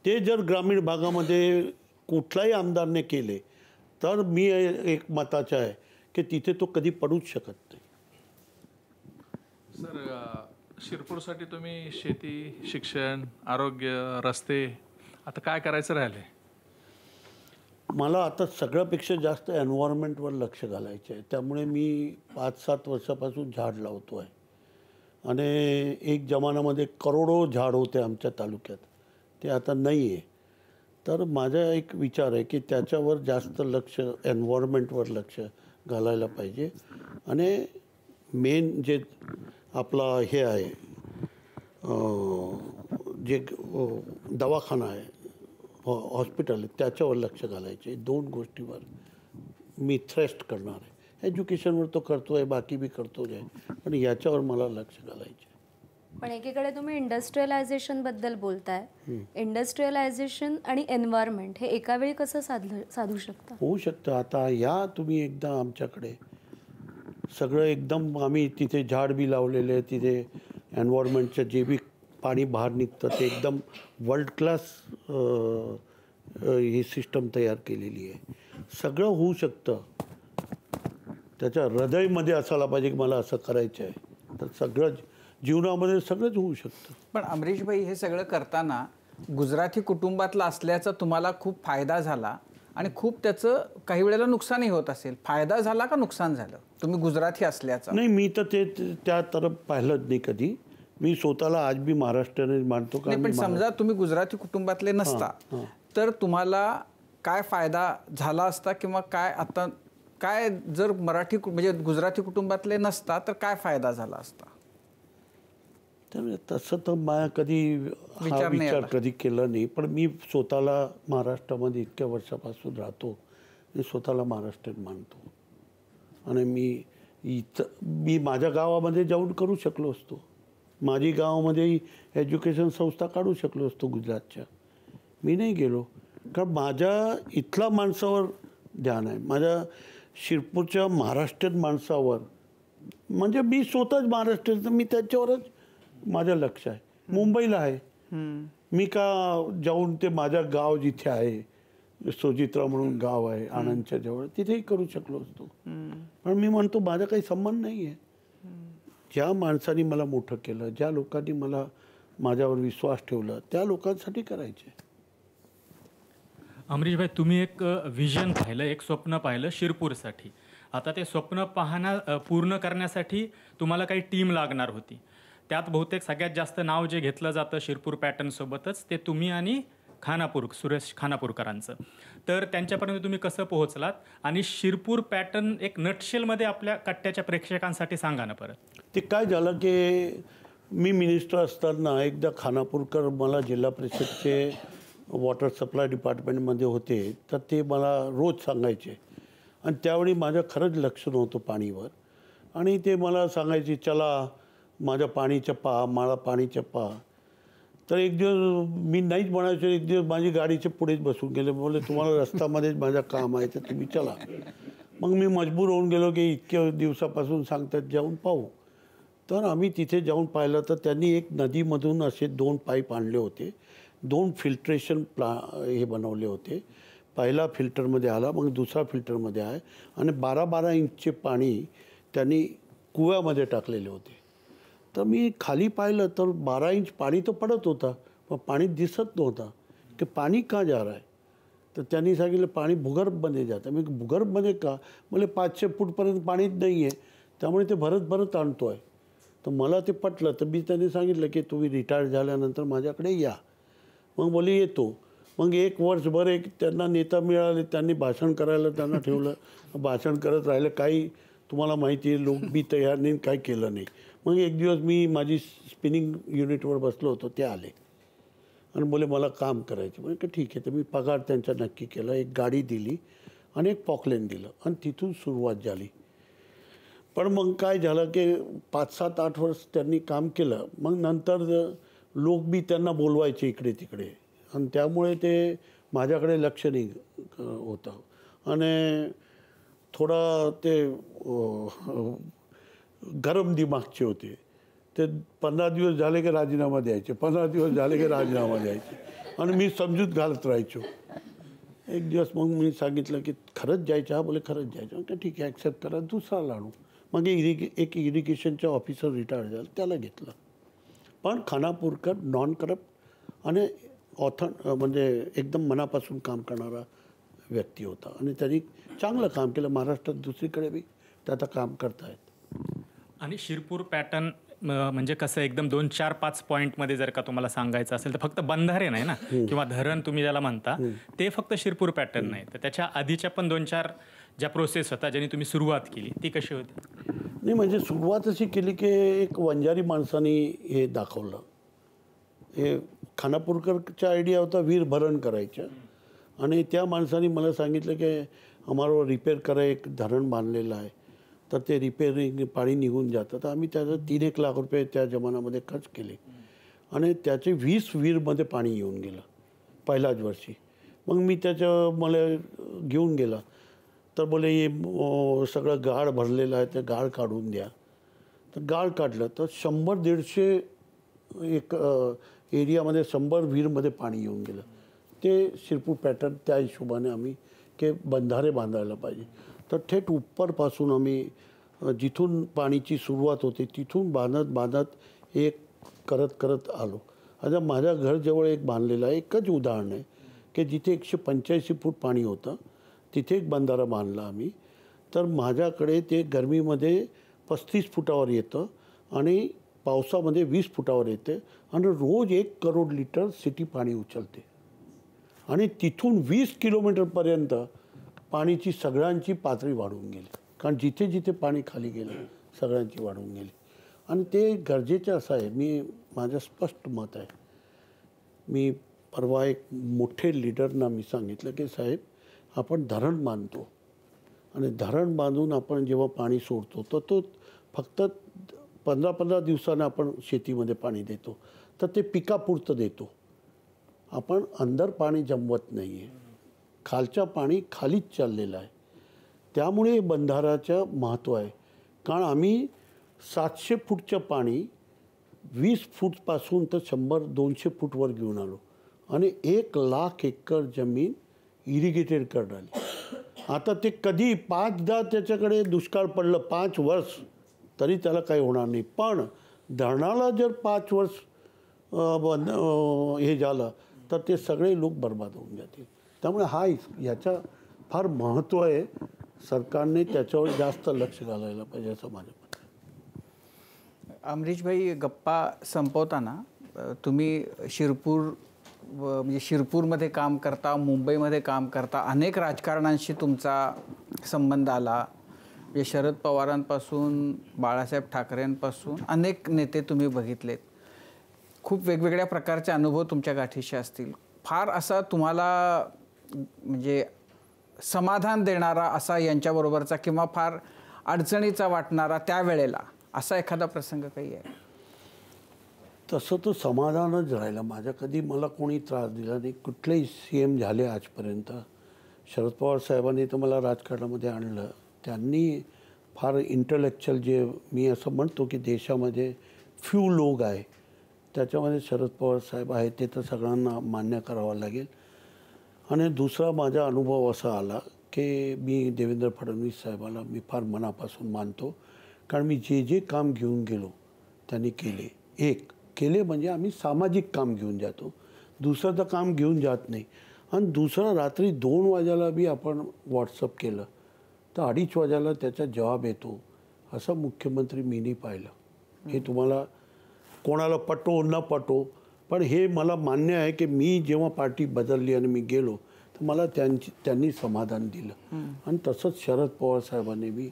ते जर ग्रामीण भागामध्ये कुठलाही आमदारने केले तर मी एक मताचा आहे की तिथे तो कधी पडूच शकत नाही. सर, शिरपूरसाठी तुम्ही शेती, शिक्षण, आरोग्य, रस्ते आता काय करायचं राहिले? मला आता सगळ्यापेक्षा जास्त एन्व्हायरमेंटवर लक्ष घालायचं आहे. त्यामुळे मी 5-7 वर्षापासून झाड लावतो आहे. आणि एक जमान्यामध्ये करोडो झाड होते आमच्या तालुक्यात, ते आता नाही आहे. तर माझा एक विचार आहे की त्याच्यावर जास्त लक्ष, एन्व्हायरमेंटवर लक्ष घालायला पाहिजे. आणि मेन जे आपला हे आहे जे दवाखाना आहे, हॉस्पिटल आहे, त्याच्यावर लक्ष घालायचे. 2 गोष्टीवर मी थ्रस्ट करणार आहे. एज्युकेशनवर तो करतो आहे, बाकी बी करतो आहे, पण याच्यावर मला लक्ष घालायचे. पण एकीकडे तुम्ही इंडस्ट्रियलायझेशन बद्दल बोलताय. इंडस्ट्रियलायझेशन आणि एन्व्हायरमेंट हे एका वेळी कसं साधू शकतं? होऊ शकतं. आता या तुम्ही एकदा आमच्याकडे, सगळं एकदम आम्ही तिथे झाड बी लावलेले आहे. तिथे एन्व्हायरमेंटचं जे बी पाणी बाहेर निघतं ते एकदम वर्ल्ड क्लास ही सिस्टम तयार केलेली आहे. सगळं होऊ शकतं. त्याच्या हृदयमध्ये असायला पाहिजे की मला असं करायचं आहे, तर सगळं जीवनामध्ये सगळंच होऊ शकतं. पण अमरीशभाई, हे सगळं करताना गुजराती कुटुंबातला असल्याचा तुम्हाला खूप फायदा झाला आणि खूप त्याचं काही वेळेला नुकसानही होत असेल. फायदा झाला का नुकसान झालं तुम्ही गुजराती असल्याचं? नाही, मी तर ते त्या तरफ पाहिलंच नाही कधी. मी स्वतःला आज बी महाराष्ट्राने मानतो. पण समजा तुम्ही गुजराती कुटुंबातले नसता तर तुम्हाला काय फायदा झाला असता, किंवा काय आता काय जर मराठी म्हणजे गुजराती कुटुंबातले नसता तर काय फायदा झाला असता? तर तसं तर मला कधी विचार कधी केला नाही. पण मी स्वतःला महाराष्ट्रामध्ये इतक्या वर्षापासून राहतो, मी स्वतःला महाराष्ट्रीयन मानतो. आणि मी माझ्या गावामध्ये जाऊन करू शकलो असतो. माझी गावामध्ये एज्युकेशन संस्था काढू शकलो असतो गुजरातच्या. मी नाही गेलो कारण माझ्या इथल्या माणसावर ध्यान आहे, माझ्या शिरपूरच्या महाराष्ट्रीयन माणसावर. म्हणजे मी स्वतःच महाराष्ट्रीयन, मी त्याच्यावरच माझं लक्ष आहे. मुंबईला आहे, मी का जाऊन ते माझ्या गाव जिथे आहे, सोजित्रा म्हणून गाव आहे आनंदच्या जवळ, तिथेही करू शकलो असतो. पण मी म्हणतो माझा काही संबंध नाही आहे. ज्या माणसाने मला मोठं केलं, ज्या लोकांनी मला माझ्यावर विश्वास ठेवला, त्या लोकांसाठी करायचे. अमरीशभाई, तुम्ही एक विजन पाहिलं, एक स्वप्न पाहिलं शिरपूरसाठी. आता ते स्वप्न पूर्ण करण्यासाठी तुम्हाला काही टीम लागणार होती. त्यात बहुतेक सगळ्यात जास्त नाव जे घेतलं जातं शिरपूर पॅटर्नसोबतच ते तुम्ही आणि सुरेश खानापूरकरांचं. तर त्यांच्यापर्यंत तुम्ही कसं पोहोचलात आणि शिरपूर पॅटर्न एक नटशेलमध्ये आपल्या कट्ट्याच्या प्रेक्षकांसाठी सांगा ना परत. ते काय झालं की मी मिनिस्टर असताना एकदा खानापूरकर मला जिल्हा परिषदचे वॉटर सप्लाय डिपार्टमेंटमध्ये होते, तर ते मला रोज सांगायचे आणि त्यावेळी माझं खरंच लक्ष नव्हतं पाणीवर आणि ते मला सांगायचे चला माझ्या पाणीचं पहा, मला पाणीचं पहा. तर एक दिवस मी नाहीच म्हणायचो, एक दिवस माझी गाडीच्या पुढेच बसून गेले, बोलले तुम्हाला रस्त्यामध्येच माझं काम आहे तर तुम्ही चला. मग मी मजबूर होऊन गेलो की इतक्या दिवसापासून सांगतात जाऊन पाहू. तर आम्ही तिथे जाऊन पाहिलं तर त्यांनी एक नदीमधून असे 2 पाईप आणले होते, 2 फिल्ट्रेशन हे बनवले होते. पहिला फिल्टरमध्ये आला, मग दुसरा फिल्टरमध्ये आहे आणि 12-12 इंचचे पाणी त्यांनी कुव्यामध्ये टाकलेले होते. तर मी खाली पाहिलं तर 12 इंच पाणी तर पडत होता, पण पाणी दिसत नव्हता की पाणी का जा रहा है. तर त्यांनी सांगितलं पाणी भूगर्भमध्ये जातं. मी भूगर्भमध्ये का, म्हणजे 500 फूटपर्यंत पाणीच नाही आहे, त्यामुळे ते भरत आणतो आहे. तर मला ते पटलं. तर मी त्यांनी सांगितलं की तुम्ही रिटायर झाल्यानंतर माझ्याकडे या. मग बोली येतो. मग 1 वर्षभर एक त्यांना नेता मिळाले, त्यांनी भाषण करायला त्यांना ठेवलं, भाषण करत राहिलं. काही तुम्हाला माहिती आहे लोक बी तयार नाही, काही केलं नाही. मग एक दिवस मी माझी स्पिनिंग युनिटवर बसलो होतो, ते आले आणि बोले मला काम करायचं. म्हणजे ठीक आहे. तर मी पगार त्यांचा नक्की केला, एक गाडी दिली आणि एक पॉकलेन दिलं आणि तिथून सुरुवात झाली. पण मग काय झालं की 5-7-8 वर्ष त्यांनी काम केलं. मग नंतर लोक बी त्यांना बोलवायचे इकडे तिकडे आणि त्यामुळे ते माझ्याकडे लक्ष नाही होतं आणि थोडा ते गरम दिमागचे होते. ते 15 दिवस झाले की राजीनामा द्यायचे, 15 दिवस झाले की राजीनामा द्यायचे आणि मी समजूत घालत राहायचो. एक दिवस मग मी सांगितलं की खरंच जायचं. हा बोले खरंच जायचं. तर ठीक आहे ॲक्सेप्ट करा, दुसरा लाडू. मग एक इरिगेशनचा ऑफिसर रिटायर झाला, त्याला घेतलं. पण खानापूरकर नॉन करप्ट आणि म्हणजे एकदम मनापासून काम करणारा व्यक्ती होता आणि त्यांनी चांगलं काम केलं. महाराष्ट्रात दुसरीकडे बी ते आता काम करतायत. आणि शिरपूर पॅटर्न म्हणजे कसं एकदम 2-4-5 पॉईंटमध्ये जर का तुम्हाला सांगायचं असेल तर फक्त बंधारे नाही ना किंवा धरण तुम्ही ज्याला म्हणता ते फक्त शिरपूर पॅटर्न नाही, तर त्याच्या आधीच्या पण 2-4 ज्या प्रोसेस होता ज्याने तुम्ही सुरुवात केली ती कशी होती? नाही म्हणजे सुरुवात अशी केली की एक वंजारी माणसाने हे दाखवलं. हे खानापूरकरचा आयडिया होता विहीर भरण करायचं आणि त्या माणसाने मला सांगितलं की आम्हाला रिपेअर करा, एक धरण बांधलेलं आहे तर ते रिपेअरिंग पाणी निघून जातं. तर आम्ही त्याचं 3-1 लाख रुपये त्या जमान्यामध्ये खर्च केले आणि त्याचे 20 विहीरमध्ये पाणी येऊन गेलं पहिल्याच वर्षी. मग मी मला घेऊन गेला तर बोले हे सगळं गाळ भरलेलं आहे, ते गाळ काढून द्या. तर गाळ काढलं तर 100-150 एक एरियामध्ये 100 विहीरमध्ये पाणी येऊन गेलं. ते शिरपूर पॅटर्न त्या हिशोबाने आम्ही की बंधारे बांधायला पाहिजे. तर थेट उपरपासून आम्ही जिथून पाणीची सुरुवात होते तिथून बांधत एक करत आलो. आता माझ्या घरजवळ एक बांधलेलं आहे, एकच उदाहरण आहे की जिथे 185 फूट पाणी होतं तिथे एक बंधारा बांधला आम्ही. तर माझ्याकडे ते गरमीमध्ये 35 फुटावर येतं आणि पावसामध्ये 20 फुटावर येते आणि रोज 1 करोड लिटर सिटी पाणी उचलते आणि तिथून 20 किलोमीटरपर्यंत पाणीची सगळ्यांची पातळी वाढून गेली. कारण जिथे जिथे पाणी खाली गेलं सगळ्यांची वाढून गेली आणि ते गरजेचं असं आहे. माझं स्पष्ट मत आहे. मी परवा एक मोठे लीडरना मी सांगितलं की साहेब आपण धरण बांधतो आणि धरण बांधून आपण जेव्हा पाणी सोडतो तर तो फक्त 15-15 दिवसानं आपण शेतीमध्ये पाणी देतो तर ते पिकापुरतं देतो. आपण अंदर पाणी जमवत नाही आहे, खालचं पाणी खालीच चाललेलं आहे. त्यामुळे बंधाराचं महत्त्व आहे. कारण आम्ही 700 फूटचं पाणी 20 फूटपासून तर 100-200 फूटवर घेऊन आलो आणि 1 लाख एकर जमीन इरिगेटेड करणारी. आता ते कधी 5दा त्याच्याकडे दुष्काळ पडलं 5 वर्ष तरी त्याला काही होणार नाही. पण धरणाला जर 5 वर्ष हे झालं तर ते सगळे लोक बर्बाद होऊन जातील. त्यामुळे याचा फार महत्त्व आहे. सरकारने त्याच्यावर जास्त लक्ष घालायला पाहिजे असं माझं मत आहे. अमरीशभाई, गप्पा संपवताना तुम्ही म्हणजे शिरपूरमध्ये काम करता, मुंबईमध्ये काम करता, अनेक राजकारणांशी तुमचा संबंध आला. म्हणजे शरद पवारांपासून बाळासाहेब ठाकरेंपासून अनेक नेते तुम्ही बघितलेत. खूप वेगवेगळ्या प्रकारचे अनुभव तुमच्या गाठीशी असतील. फार असा तुम्हाला म्हणजे समाधान देणारा असा यांच्याबरोबरचा किंवा फार अडचणीचा वाटणारा त्यावेळेला असा एखादा प्रसंग काही आहे? तसं तो समाधानच राहिला माझ्या. कधी मला कोणी त्रास दिला नाही. कुठलेही CM झाले आजपर्यंत. शरद पवार साहेबांनी तर मला राजकारणामध्ये आणलं. त्यांनी फार इंटलेक्च्युअल, जे मी असं म्हणतो की देशामध्ये फ्यू लोक आहे त्याच्यामध्ये शरद पवार साहेब आहेत, ते तर सगळ्यांना मान्य करावं लागेल. आणि दुसरा माझा अनुभव असा आला की मी देवेंद्र फडणवीस साहेबाला मी फार मनापासून मानतो. कारण मी जे काम घेऊन गेलो त्यांनी केले म्हणजे आम्ही सामाजिक काम घेऊन जातो, दुसरं तर काम घेऊन जात नाही. आणि दुसरं रात्री 2 वाजायला बी आपण व्हॉट्सअप केलं तर 2:30 वाजायला त्याचा जवाब येतो, असं मुख्यमंत्री मी नाही पाहिलं. हे तुम्हाला कोणाला पटो न पटो, पण हे मला मान्य आहे की मी जेव्हा पार्टी बदलली आणि मी गेलो तर मला त्यांनी समाधान दिलं. आणि तसंच शरद पवार साहेबांनी बी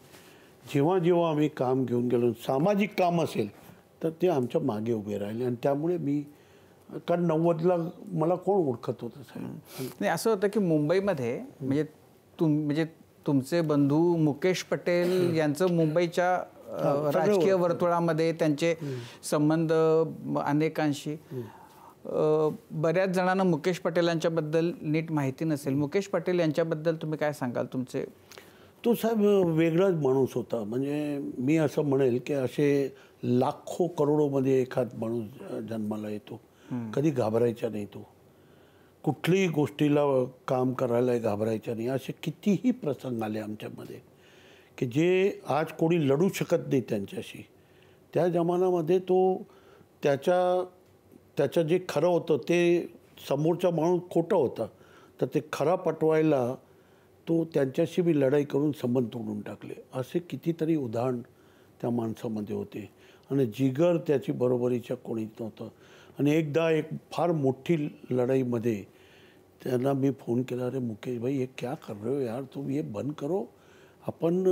जेव्हा आम्ही काम घेऊन गेलो, सामाजिक काम असेल तर ते आमच्या मागे उभे राहिले. आणि त्यामुळे मी, कारण 90ला मला कोण ओळखत होतं साहेब. नाही, असं होतं की मुंबईमध्ये म्हणजे तुमचे बंधू मुकेश पटेल यांचं मुंबईच्या राजकीय वर्तुळामध्ये त्यांचे संबंध अनेकांशी. बऱ्याच जणांना मुकेश पटेल यांच्याबद्दल नीट माहिती नसेल. मुकेश पटेल यांच्याबद्दल तुम्ही काय सांगाल? तुमचे तो साहेब वेगळाच माणूस होता. म्हणजे मी असं म्हणेल की असे लाखो करोडोमध्ये एखाद माणूस जन्माला येतो, कधी घाबरायचा नाही. तो कुठलीही गोष्टीला काम करायला घाबरायचा नाही. असे कितीही प्रसंग आले आमच्यामध्ये की जे आज कोणी लढू शकत नाही त्यांच्याशी. त्या जमान्यामध्ये तो त्याचं जे खरं होतं ते समोरचा माणूस खोटं होता, तर ते खरा पटवायला तो त्यांच्याशी बी लढाई करून संबंध तोडून टाकले. असे कितीतरी उदाहरण त्या माणसामध्ये होते. आणि जिगर त्याची बरोबरीच्या कोणीच नव्हतं. आणि एकदा एक फार मोठी लढाईमध्ये त्यांना मी फोन केला, अरे मुकेश भाई, ये क्या कर रहे हो यार, तुम ये बंद करो, अपन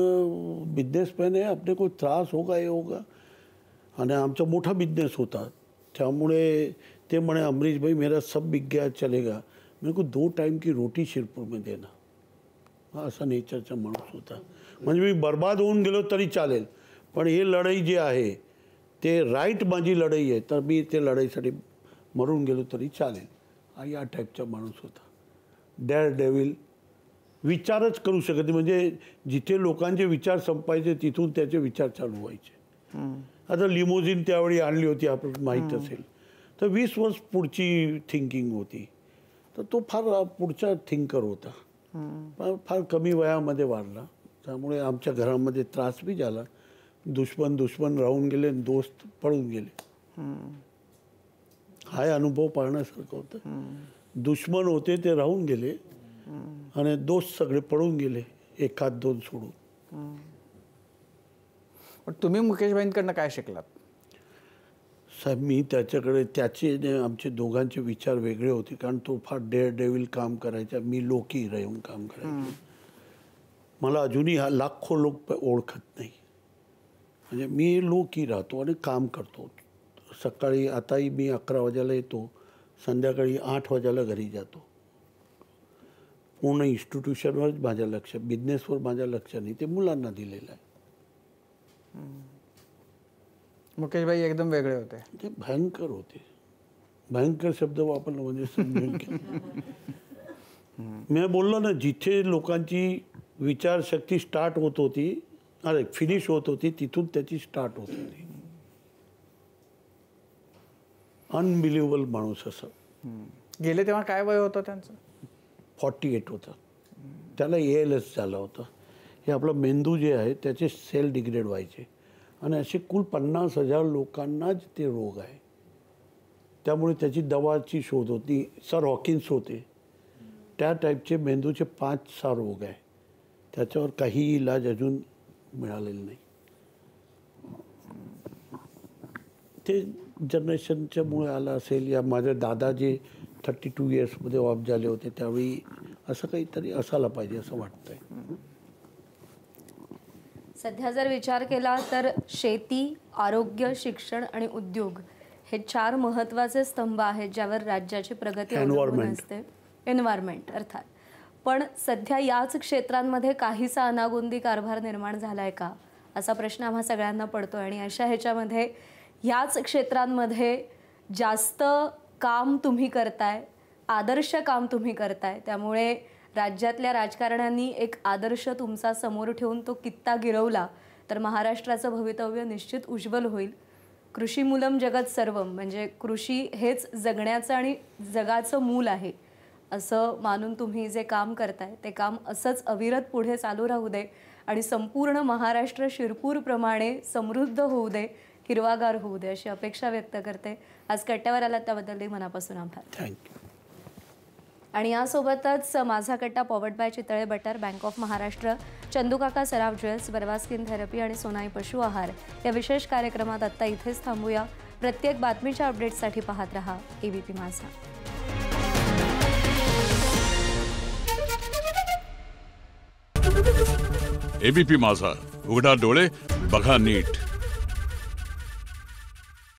बिजनेसमॅन आहे, अपने को त्रास होगा ये होगा. आणि आमचा मोठा बिजनेस होता, त्यामुळे ते म्हणे, अमरीश भाई मेरा सब बिक गया चलेगा, मेरे को 2 टाइम की रोटी शिरपूर में देना. हा असा नेचरचा माणूस होता. म्हणजे मी बर्बाद होऊन गेलो तरी चालेल, पण हे लढाई जी आहे ते राईट माझी लढाई आहे, तर मी ते लढाईसाठी मरून गेलो तरी चालेल. हा या टाईपचा माणूस होता. डेअर डेव्हिल, विचारच करू शकत नाही. म्हणजे जिथे लोकांचे विचार संपायचे तिथून त्याचे विचार चालू व्हायचे. आता लिमोजिन त्यावेळी आणली होती, आपल्याला माहीत असेल, तर 20 वर्ष पुढची थिंकिंग होती. तर तो फार पुढचा थिंकर होता. फार कमी वयामध्ये वाढला, त्यामुळे आमच्या घरामध्ये त्रास बी झाला. दुश्मन राहून गेले, दोस्त पळून गेले. हा अनुभव पाहण्यासारखं होतं. दुश्मन होते ते राहून गेले आणि दोस्त सगळे पळून गेले, 1-2 सोडून. पण तुम्ही मुकेशभाईंकडनं काय शिकलात? साहेब, मी त्याच्याकडे आमचे दोघांचे विचार वेगळे होते. कारण तो फार डेअर डेव्हिल काम करायचा, मी लोकी राहून काम करायचो. मला अजूनही लाखो लोक ओळखत नाही. म्हणजे मी लोकी राहतो आणि काम करतो. सकाळी आताही मी 11 वाजायला येतो, संध्याकाळी 8 वाजायला घरी जातो. पूर्ण इन्स्टिट्यूशनवरच माझं लक्ष, बिझनेसवर माझं लक्ष नाही, ते मुलांना दिलेलं आहे. मुकेशभाई एकदम वेगळे होते. ते भयंकर होते. भयंकर शब्द वापरला म्हणजे समजून घ्या. मी बोललो ना, जिथे लोकांची विचारशक्ती स्टार्ट होत होती, फिनिश होत होती, तिथून त्याची स्टार्ट होत होती. अनबिलिव्हेबल माणूस असं. गेले तेव्हा काय वय होतं त्यांचं? 48 होतं. त्याला ALS झाला होता. हे आपला मेंदू जे आहे त्याचे सेल डिग्रेड व्हायचे आणि असे कुल 50,000 लोकांनाच ते रोग आहे. त्यामुळे त्याची दवाची शोध होती. सर हॉकिन्स होते, त्या टाईपचे मेंदूचे 5-6 रोग आहे. त्याच्यावर काही इलाज अजून मिळालेला नाही. ते जनरेशनच्या मुळे आलं असेल, या माझे दादा जे 32 इयर्समध्ये ऑफ झाले होते त्यावेळी असं काहीतरी असायला पाहिजे असं वाटतंय. सध्या जर विचार केला तर शेती, आरोग्य, शिक्षण आणि उद्योग हे 4 महत्त्वाचे स्तंभ आहेत ज्यावर राज्याची प्रगती अवलंबून असते. एन्व्हायरमेंट अर्थात. पण सध्या याच क्षेत्रांमध्ये काहीसा अनागोंदी कारभार निर्माण झालाय का असा प्रश्न आम्हा सगळ्यांना पडतो. आणि अशा ह्याच्यामध्ये याच क्षेत्रांमध्ये जास्त काम तुम्ही करताय, आदर्श काम तुम्ही करताय, त्यामुळे राज्यातल्या राजकारण्यांनी एक आदर्श तुमचा समोर ठेवून तो कित्ता गिरवला तर महाराष्ट्राचं भवितव्य निश्चित उज्ज्वल होईल. कृषीमूलम जगत सर्वम म्हणजे कृषी हेच जगण्याचं आणि जगाचं मूल आहे असं मानून तुम्ही जे काम करताय ते काम असंच अविरत पुढे चालू राहू दे आणि संपूर्ण महाराष्ट्र शिरपूरप्रमाणे समृद्ध होऊ दे, हिरवागार होऊ दे अशी अपेक्षा व्यक्त करते. आज कट्ट्यावर आलात त्याबद्दल मनापासून आभार. थँक्यू. आणि यासोबतच माझा कट्टा powered by Chitale butter, bank of Maharashtra, चंदूकाका Saraf jewels, बरवा स्किन थेरपी आणि सोनाई पशु आहार या विशेष कार्यक्रमात आत्ता इथेच थांबूया. प्रत्येक बातमीच्या अपडेट्ससाठी पाहत रहा एबीपी माझा. एबीपी माझा, उघडा डोळे बघा नीट.